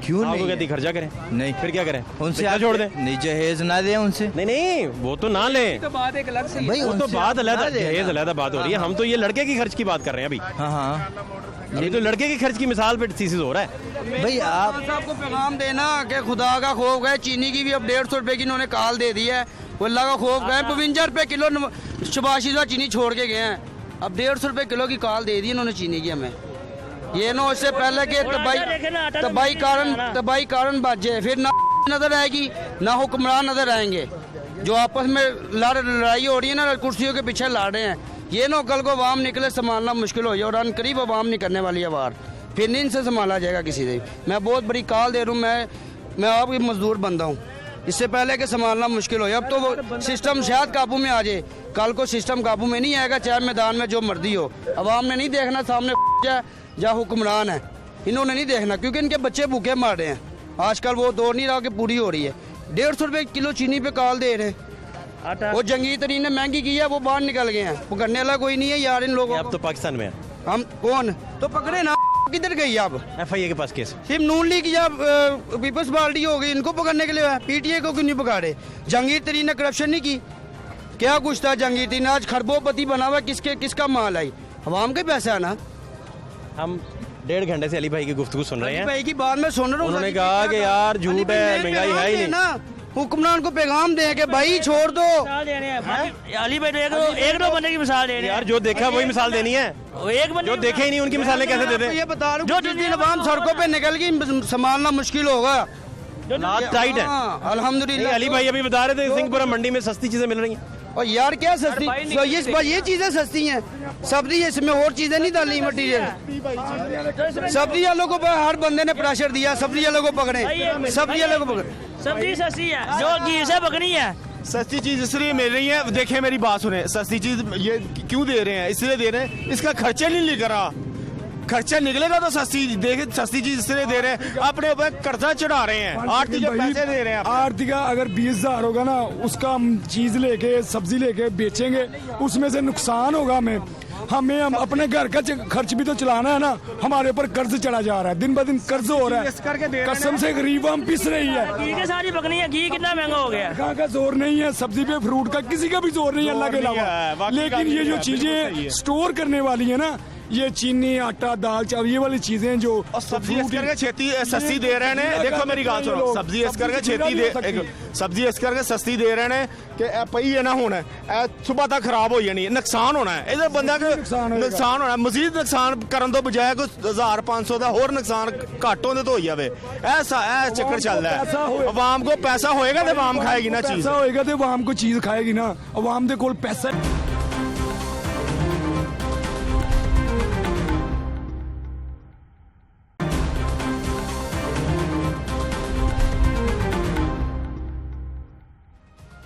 क्यों आपको नहीं कहती खर्चा करें, नहीं फिर क्या करें? उनसे रिश्ता छोड़ दें? नहीं जहेज ना दे उनसे नहीं वो तो ना लें, तो बात एक अलग से भाई वो तो उनसे बात आप अलग ना है, देना। दहेज अलग बात हो रही है। हम तो ये लड़के की खर्च की बात कर रहे हैं अभी, हाँ हाँ अभी तो लड़के की खर्च की मिसाल पे थीसिस हो रहा है। भाई आप आपको पैगाम देना कि खुदा का खौफ है। चीनी की भी अब 150 रुपए की इन्होंने काल दे दी है, वो अल्लाह का खौफ है। 52 रुपए किलो शबाशीदा चीनी छोड़ के गए हैं, अब 150 रुपए किलो की काल दे दी इन्होंने चीनी की हमें। ये ना उससे पहले के तबाही कारण बच जाए, फिर ना नजर आएगी ना हुक्मरान नजर आएंगे। जो आपस में लड़ाई हो रही है ना, कुर्सियों के पीछे लड़ रहे हैं, ये ना कल को अवाम निकले संभालना मुश्किल हो जाए, और अनकरीब अवाम नहीं करने वाली है वार, फिर नहीं इनसे संभाला जाएगा किसी से। मैं बहुत बड़ी काल दे रहा हूँ, मैं आपकी मजदूर बंदा हूँ, इससे पहले कि संभालना मुश्किल हो जाए। अब तो वो सिस्टम शायद काबू में आ जाए, कल को सिस्टम काबू में नहीं आएगा, चाहे मैदान में जो मर्जी हो। अवाम ने नहीं देखना सामने या हुक्मरान है, इन्होंने नहीं देखना, क्योंकि इनके बच्चे भूखे मार रहे हैं। आजकल वो दौर नहीं रहा कि पूरी हो रही है। 150 रुपए किलो चीनी पे काल दे रहे हैं, वो जंगीर तरीन ने महंगी की है, वो बाहर निकल गए हैं, वो करने वाला कोई नहीं है यार इन लोगों अब तो पाकिस्तान में है, हम कौन तो पकड़े ना, किधर गई अब FIA के पास केस। सिर्फ नून लीग या पीपल्स पार्टी हो गई, इनको पकड़ने के लिए है, PTA को क्यों नहीं पकड़े? जहांगीर तरीन ने करप्शन नहीं की, क्या कुछ था जहांगीर तरीन? आज खरबोपति बना हुआ, किसका माल आई? अवाम का पैसा है ना। हम 1.5 घंटे से अली भाई की गुफ्तगू सुन रहे हैं, भाई की बात में सुन रहा हूँ, उन्होंने कहा कि यार झूठ है, महंगाई है ही नहीं। ना हुक्मरान को पैगाम दें कि भाई छोड़ दो। मिसाल देने हैं अली भाई, एक दो बंदे की मिसाल दे रहे हैं यार जो देखा वही मिसाल देनी है, एक बंदे जो देखे ही नहीं उनकी मिसालें कैसे दे दें? ये बता रहा हूँ, जिस दिन अवाम सड़कों पे निकल गई संभालना मुश्किल होगा। हालात टाइट है। हाँ, अल्हम्दुलिल्लाह। अली भाई अभी बता रहे थे सिंहपुरा मंडी में सस्ती चीजें मिल रही हैं। और यार क्या सस्ती, तो ये चीजें सस्ती हैं, सब्जी इसमें और चीजें नहीं डाली मटीरियल। सब्जी वालों को हर बंदे ने प्रेशर दिया, सब्जी वालों को पकड़े, सब्जी वालों को पकड़े। सब्जी सस्ती है, जो घी से पकड़ी है। सस्ती चीज इसलिए मिल रही है, देखिए मेरी बात सुने, सस्ती चीज ये क्यों दे रहे हैं? इसलिए दे रहे हैं, इसका खर्चा नहीं निकल रहा, खर्चा निकलेगा तो सस्ती चीज इसलिए दे रहे हैं, अपने ऊपर कर्जा चढ़ा रहे हैं, आर्थिक पैसे दे रहे हैं। आर्थिक अगर 20,000 होगा ना, उसका हम चीज लेके सब्जी लेके बेचेंगे, उसमें से नुकसान होगा हमें, हम अपने घर का खर्च भी तो चलाना है ना। हमारे ऊपर कर्ज चढ़ा जा रहा है, दिन ब दिन कर्ज हो रहा है। कसम से गरीब हम पिस रही है। घी के सारी पकनी है, घी कितना महंगा हो गया। कहाँ का जोर नहीं है, सब्जी पे फ्रूट का किसी का भी जोर नहीं है अल्लाह के अलावा। लेकिन ये जो चीजें स्टोर करने वाली है ना, ये चीनी, आटा, दाल, चावल, ये वाली चीजें जो सब्जी इस करके छेती सस्ती दे रहे हैं। देखो मेरी बात सुनो, सब्जी इस करके छेती दे, सब्जी इस करके सस्ती दे रहे हैं कि पई है ना होना सुबह तक खराब हो जानी है, नुकसान होना है। इधर बंदा नुकसान होना, मजीद नुकसान करने तो बजाय कोई 1500 का होर नुकसान घट होने तो हो जाए। ऐसा चक्कर चल रहा है। अवाम को पैसा होएगा तो अवाम खाएगी ना चीज, पैसा होएगा तो अवाम को चीज खाएगी ना। अवाम दे कोल पैसा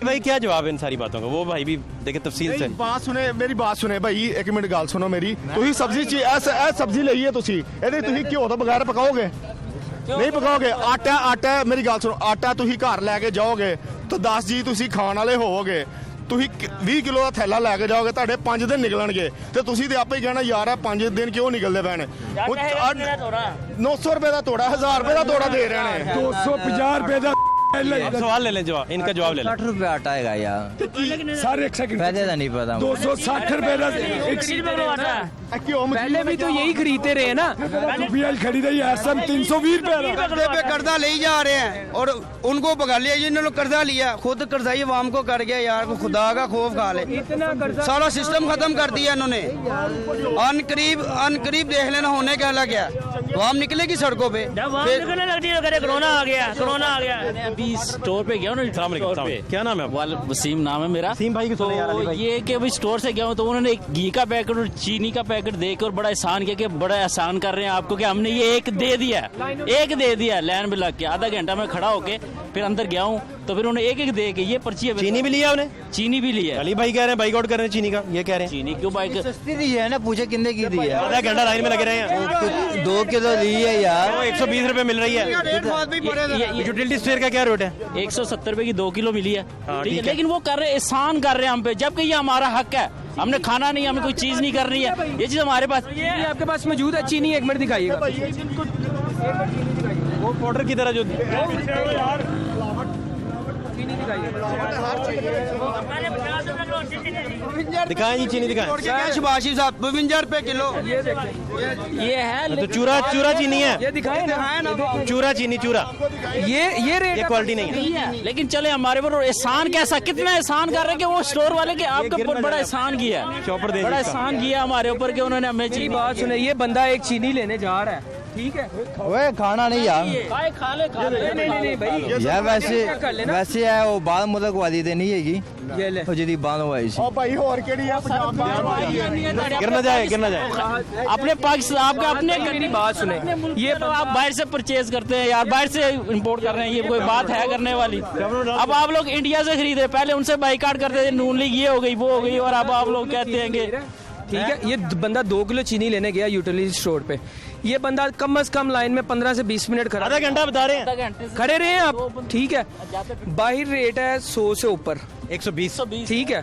भाई क्या जवाब है इन सारी बातों का? वो भाई भी देखे तफसील से बात सुने, मेरी बात सुने भाई, एक मिनट गल सुनो मेरी। तुसी सब्जी ਲਈ है, तुसी ਇਹਦੇ ਤੁਸੀਂ ਘਿਓ ਤੋਂ ਬਗੈਰ ਪਕਾਓਗੇ? नहीं पकाओगे। आटा मेरी गल सुनो, आटा तुसी घर लैके जाओगे तो 10 जी तुसी खाण वाले होवोगे। तुसी 20 किलो का थैला लैके जाओगे, ਤੁਹਾਡੇ 5 दिन निकलणगे ਤੇ ਤੁਸੀਂ ਤੇ ਆਪੇ ਹੀ ਕਹਿਣਾ ਯਾਰ ਆ 5 दिन क्यों निकलदे पैण। 900 रुपए का तोड़ा, 1000 रुपए का तोड़ा दे रहे हैं। 250 रुपए का सवाल ले लें, जवाब इनका जवाब ले लें। 60 रुपए आटा है यार सर, एक सेकंड, पहले तो नहीं पता। 260 रुपए का पहले भी तो यही खरीदते रहे ना। प्याज खरीदा ही है सब 320 रुपए पे कर्जा ले जा रहे हैं और उनको पकड़ लिया जिन्होंने कर्जा लिया, खुद कर्जाई अवाम को कर गया। यार खुदा का खौफ खा ले, सारा सिस्टम खत्म कर दिया इन्होंने। अनकरीब देख लेना होने क्या लग गया, अवाम निकलेगी सड़कों पे। निकलने लगती है, कोरोना आ गया, कोरोना आ गया। अभी स्टोर पे गया हूँ, क्या नाम है? वसीम नाम है मेरा। वसीम भाई की सुने यार, अली भाई। ये कि अभी स्टोर से गया हूँ तो उन्होंने एक घी का पैकेट और चीनी का पैकेट देकर बड़ा एहसान किया कि बड़ा एहसान कर रहे हैं आपको कि हमने ये एक दे दिया लाइन में लग के। आधा घंटा में खड़ा होके फिर अंदर गया हूँ तो फिर उन्होंने एक दे के ये पर्ची है। चीनी भी लिया उन्हें? चीनी भी लिया। अली भाई कह रहे हैं बाइकआउट कर रहे हैं चीनी का, ये कह रहे हैं। चीनी क्यों बाइक सस्ती दी है ना, पूछे कितने की दी है? आधा घंटा लाइन में लगे रहे हैं। 2 किलो दी है यार, 120 रुपए मिल रही है। यूटिलिटी स्टोर का क्या रेट है? 170 रुपए की 2 किलो मिली है, ठीक है। लेकिन वो कर रहे एहसान कर रहे हैं हम पे, जबकि ये हमारा हक है। हमने खाना नहीं, हमें कोई चीज नहीं करनी है, ये चीज हमारे पास। ये आपके पास मौजूद है चीनी, एक मिनट दिखाइएगा। वो पाउडर की तरह जो दिखाएं जी, चीनी दिखाएं। शबाशी साहब 52 रुपए किलो। ये है तो चूरा चीनी है, ये दिखाए ना, चूरा चीनी, चूरा ये रेट, ये क्वालिटी नहीं है। लेकिन चले हमारे पर एहसान कैसा, कितना एहसान कर रहे हैं कि वो स्टोर वाले के आपके ऊपर बड़ा एहसान किया, बड़ा एहसान किया हमारे ऊपर कि उन्होंने हमें मेरी बात सुने। ये बंदा एक चीनी लेने जा रहा है, ठीक है, ओए खाना नहीं यार, खा ले नहीं भाई यार वैसे है वो बाल मुल्क वाली ते नहीं हैगी, ये ले ਉਹ ਜਿਹਦੀ ਬਾਂਹ ਹੋਈ ਸੀ। ओ भाई और केड़ी है पंजाब गिरना जाए। अपने पाकिस्तान आपका अपने मेरी बात सुने, ये तो आप बाहर से परचेज करते हैं यार, बाहर से इंपोर्ट कर रहे हैं, ये कोई बात है करने वाली? अब आप लोग इंडिया से खरीदे, पहले उनसे बाइकाट करते थे, नून लीग ये हो गई वो हो गई, और अब आप लोग कहते हैं कि ठीक है। ये बंदा 2 किलो चीनी लेने गया यूटिलिटी स्टोर पे। ये बंदा कम से कम लाइन में 15 से 20 मिनट खड़ा, आधा घंटा बता रहे हैं, खड़े रहे हैं आप, ठीक है। बाहर रेट है 100 से ऊपर, 120, ठीक है।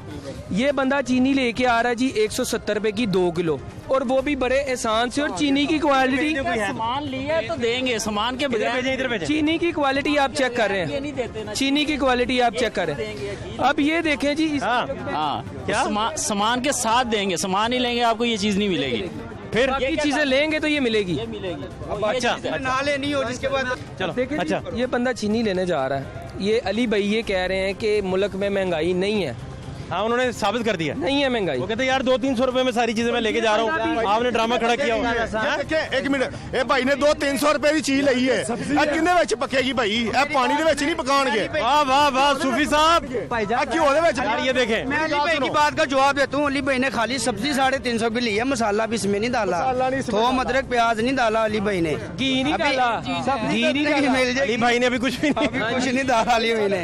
ये बंदा चीनी लेके आ रहा है जी 170 रुपए की 2 किलो, और वो भी बड़े एहसान से। और चीनी की क्वालिटी, सामान लिया तो देंगे, सामान के बगैर चीनी की क्वालिटी आप चेक कर रहे हैं, चीनी की क्वालिटी आप चेक कर रहे हैं। अब ये देखें जी, क्या सामान के साथ देंगे, सामान ही लेंगे आपको ये चीज नहीं मिलेगी, फिर बाकी चीजें लेंगे तो ये मिलेगी। अच्छा ना लेनी हो जिसके बाद चलो। देखिए अच्छा, ये बंदा चीनी लेने जा रहा है, ये अली भाई ये कह रहे हैं कि मुल्क में महंगाई नहीं है। हाँ उन्होंने साबित कर दिया नहीं है महंगाई। वो कहते यार 200-300 रुपए में सारी चीजें मैं लेके जा रहा हूँ, आपने ड्रामा खड़ा किया होगा। एक मिनट, ਇਹ ਭਾਈ ਨੇ 200-300 रुपए ਦੀ ਚੀਜ਼ ਲਈ ਹੈ, ਇਹ ਕਿੰਨੇ ਵਿੱਚ ਪੱਕੇਗੀ ਭਾਈ? ਇਹ ਪਾਣੀ ਦੇ ਵਿੱਚ ਨਹੀਂ ਪਕਾਉਣਗੇ। वाह वाह वाह सूफी साहब, ਇਹ ਘਿਓ ਦੇ ਵਿੱਚ यार ये देखें। मैं अली भाई की बात का जवाब देता हूँ। अली भाई ने खाली सब्जी 350 की ली है, मसाला भी इसमें नहीं डाला, थोम अदरक प्याज नहीं डाला अली भाई ने, घी नहीं डाला, घी नहीं डाला अली भाई ने अभी कुछ भी नहीं, कुछ नहीं डाला अली भाई ने।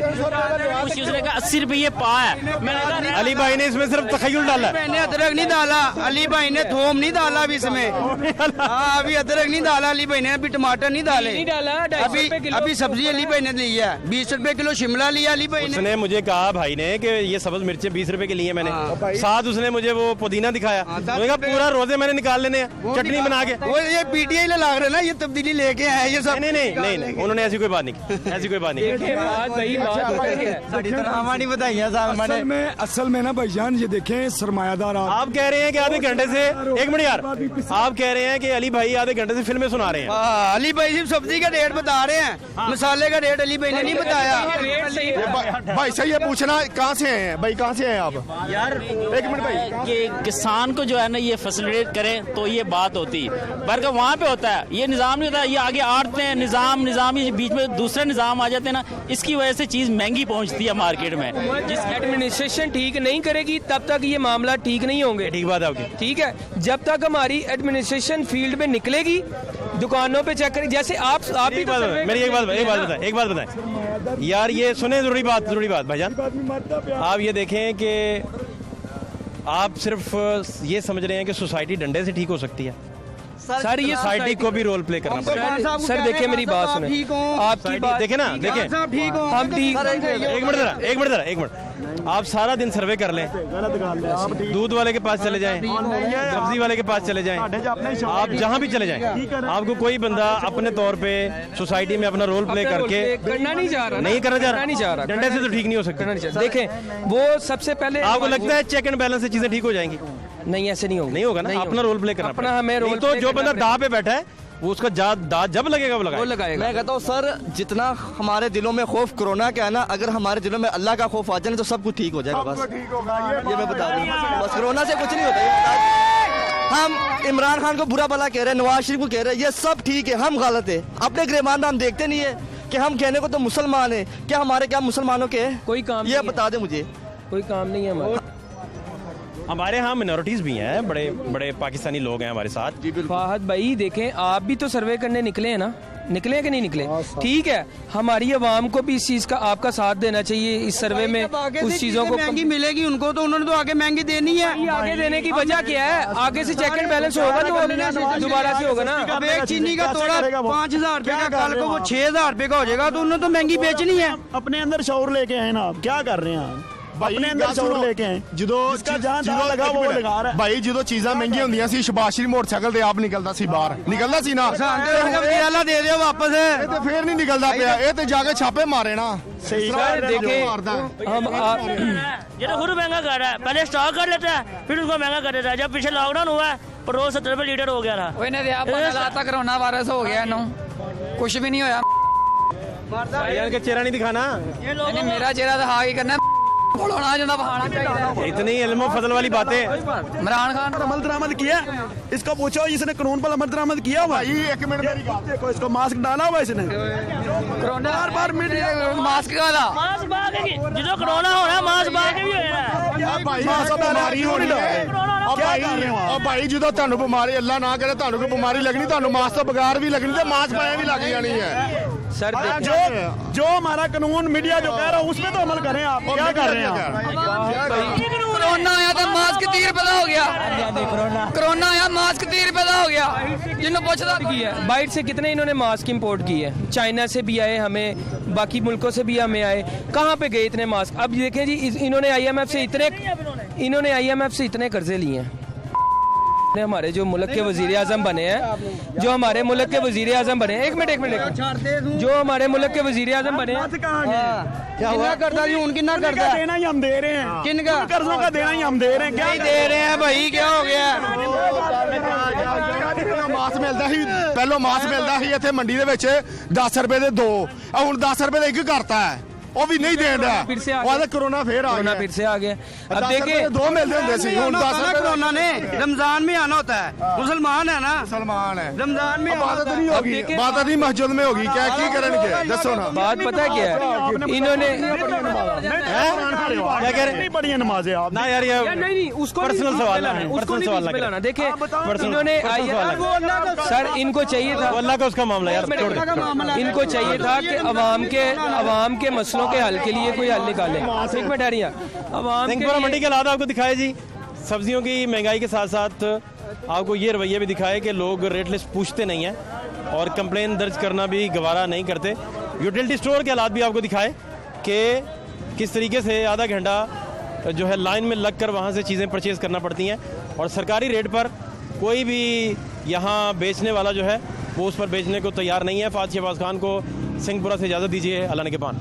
उसने कहा 80 रुपये पा है, मैंने कहा अली भाई ने इसमें सिर्फ तखय्युल डाला है। भाई ने अदरक नहीं डाला, अली भाई ने थोम नहीं डाला अभी इसमें। हाँ अभी अदरक नहीं डाला अली भाई ने, अभी टमाटर नहीं डाले, नहीं डाला, 250 रुपए किलो। अभी सब्जी अली भाई ने ली है, 20 रुपए किलो शिमला लिया अली भाई ने। उसने मुझे कहा भाई ने कि ये सब्ज मिर्चें 20 रुपए की ली है मैंने, साथ उसने मुझे वो पुदीना दिखाया, मैंने कहा पूरा रोजे मैंने निकाल लेने हैं चटनी बना के। वो ये पीटीआई लगा रहे ना, ये तब्दीली लेके आए ये सब। नहीं, उन्होंने ऐसी कोई बात नहीं की, ऐसी कोई बात नहीं की। असल में ना भाईजान ये देखें सरमायादार आप कह रहे हैं कि आधे घंटे से, एक मिनट यार, आप कह रहे हैं कि अली भाई आधे घंटे से फिल्में सुना रहे हैं। अली भाई सिर्फ सब्जी का रेट बता रहे हैं, मसाले का रेट अली भाई ने नहीं बताया। भाई सही है पूछना, कहाँ से हैं भाई, कहाँ से हैं आप? यार एक मिनट भाई, कि किसान को जो है ना ये फैसिलिटेट करें तो ये बात होती है, पर वहाँ पे होता है ये निज़ाम नहीं होता, ये आगे आड़ते हैं निज़ाम ये बीच में दूसरे निज़ाम आ जाते हैं ना, इसकी वजह से चीज़ महंगी पहुँचती है मार्केट में। जिस एडमिनिस्ट्रेशन ठीक नहीं करेगी तब तक ये मामला ठीक नहीं होंगे। ठीक बात है आपकी। ठीक है, जब तक हमारी एडमिनिस्ट्रेशन फील्ड में निकलेगी, दुकानों पे चेक करें, जैसे आप भी तो सर्वे मेरी एक बात बताएं यार, ये सुने जरूरी बात भाईजान, आप ये देखें कि आप सिर्फ ये समझ रहे हैं कि सोसाइटी डंडे से ठीक हो सकती है। सर ये सोसाइटी को भी रोल प्ले करना पड़ेगा। सर देखिए मेरी बात सुने, आपकी बात देखे ना, देखें हम ठीक। एक मिनट आप सारा दिन सर्वे कर लें, दूध वाले के पास चले जाएं, सब्जी वाले के पास चले जाएं, आप जहां भी चले जाएं, आपको कोई बंदा अपने तौर पे सोसाइटी में अपना रोल प्ले करके करना नहीं चाह रहा, नहीं करना चाह रहा, डंडे से तो ठीक नहीं हो सकता। देखें वो सबसे पहले आपको लगता है चेक एंड बैलेंस से चीजें ठीक हो जाएंगी? नहीं, ऐसे नहीं होगा ना, अपना रोल प्ले करना अपना हमें रोल तो जो बंदा दाव पे बैठा है वो उसका दांत जब लगेगा वो लगाएगा। मैं कहता हूँ सर, जितना हमारे दिलों में खौफ कोरोना का है ना, अगर हमारे दिलों में अल्लाह का खौफ आ जाए तो सब कुछ ठीक हो जाएगा। बस ये मैं बता दूँ, बस कोरोना से कुछ नहीं होता। हम इमरान खान को बुरा भला कह रहे हैं, नवाज शरीफ को कह रहे हैं, ये सब ठीक है, हम गलत है। अपने गिरमान हम देखते नहीं है कि हम कहने को तो मुसलमान है, क्या हमारे क्या मुसलमानों के कोई काम, ये बता दे मुझे, कोई काम नहीं है हमारे यहाँ मिनोरिटीज भी हैं, बड़े बड़े पाकिस्तानी लोग हैं हमारे साथ। फाहद भाई देखें, आप भी तो सर्वे करने निकले हैं ना, निकले हैं कि नहीं निकले? ठीक है, हमारी आवाम को भी इस चीज का आपका साथ देना चाहिए इस सर्वे में, उस चीजों को महंगी मिलेगी उनको, तो उन्होंने तो आगे महंगी देनी है। आगे देने की वजह क्या है? आगे से चेक एंड बैलेंस होगा तो दोबारा से होगा ना। अब एक चीनी का तोड़ा 5,000 रुपए का, कल को वो 6,000 रुपए का हो जाएगा, तो उन्होंने तो महंगी बेचनी है। अपने अंदर शौर लेके आए ना, आप क्या कर रहे हैं? अपने अंदर शौर लेके आए, भाई जो चीज़ां महंगी होंदियां सी, शबाशी मोटरसाइकिल ते आप निकलदा सी बाहर, निकलदा सी ना, दे दियो वापस, ते फिर नहीं निकलदा पिया, ये ते जाके छापे मारे ना। सही देखे हम ये तो खुद महंगा कर रहा है, पहले स्टॉक कर लेता है फिर उसको महंगा कर देता है। जब पीछे लॉकडाउन हुआ पेट्रोल 70 रुपए लीटर हो गया था, कोरोना वायरस हो गया, कुछ भी नहीं होया। का चेहरा नहीं दिखाना, मेरा चेहरा दिखा के करना, इतनी इल्म फजल वाली बातें। इमरान खान अमल दरामद किया, इसको पूछो इसने कानून पर अमल दरामद किया हुआ? एक मिनट मेरी बात देखो, इसको मास्क डाला हुआ इसने, कोरोना बार मास्क डाला, जो कोरोना हो रहा है मास्क बाग भी हो रहा है, बीमारी होनी है भाई, जो तुहानू बीमारी अल्लाह ना करे तुहानू कोई बीमारी लगनी, तुहानू मास्क तो बगैर भी लगनी, तो मास्क पाए भी लग जानी है। सर जो हमारा कानून मीडिया जो कह रहा है उसमें तो अमल करें, आप क्या कर रहे हैं? कोरोना आया तो मास्क 30 रुपए का हो गया, कोरोना आया मास्क 30 रुपए का हो गया, जिन्होंने पूछा किया बाइट से कितने इन्होंने मास्क इंपोर्ट किए, चाइना से भी आए, हमें बाकी मुल्कों से भी हमें आए, कहाँ पे गए इतने मास्क? अब देखें जी, इन्होंने IMF से इतने कर्जे लिए हैं। हमारे जो मुल्क के वजीर आजम बने हैं, जो हमारे मुल्क के वजीर आजम बने हैं, एक मिनट, जो हमारे मुल्क के वजीर आजम बने हैं, क्या हुआ करता जी, उनकी ना करता देना ही हम दे रहे हैं, किनका कर्जों का देना ही हम दे रहे हैं, क्या दे रहे हैं भाई, क्या हो गया? मास्क मिलता ही, पहलो मास्क मिलता ही इत्थे मंडी दे विच 10 रुपए दे 2, हुण 10 रुपए दे 1 करता है, वो भी नहीं दे रहा, फिर से कोरोना फिर आ गया। अब देखिए 2 मिलते होंगे सी, हुण 10 रुपए कोरोना ने रमजान में आना होता है, मुसलमान है ना, मुसलमान है, रमजान में इबादत नहीं होगी, इबादत नहीं मस्जिद में होगी, क्या की करेंगे दसो ना। बात पता है क्या है, इन्होंने क्या कह रहे हैं? बड़ी नमाजें आप ना यार, ये नहीं उसको पर्सनल सवाल है, पर्सनल सवाल लाना। देखिए इन्होंने सर इनको चाहिए था, अल्लाह का उसका मामला यार, इनको चाहिए था कि अवाम के मसलों के हल के लिए कोई हल निकाले। एक मिनट आ रही है अब सिंहपुरा मंडी के हालात आपको दिखाए जी, सब्जियों की महंगाई के साथ साथ आपको ये रवैया भी दिखाए कि लोग रेट लिस्ट पूछते नहीं हैं और कंप्लेन दर्ज करना भी गवारा नहीं करते। यूटिलिटी स्टोर के हालात भी आपको दिखाए कि किस तरीके से आधा घंटा जो है लाइन में लगकर वहाँ से चीज़ें परचेज़ करना पड़ती हैं और सरकारी रेट पर कोई भी यहाँ बेचने वाला जो है वो उस पर बेचने को तैयार नहीं है। फात शहबाज खान को सिंहपुरा से इजाज़त दीजिए। अल्लाह ने के पान।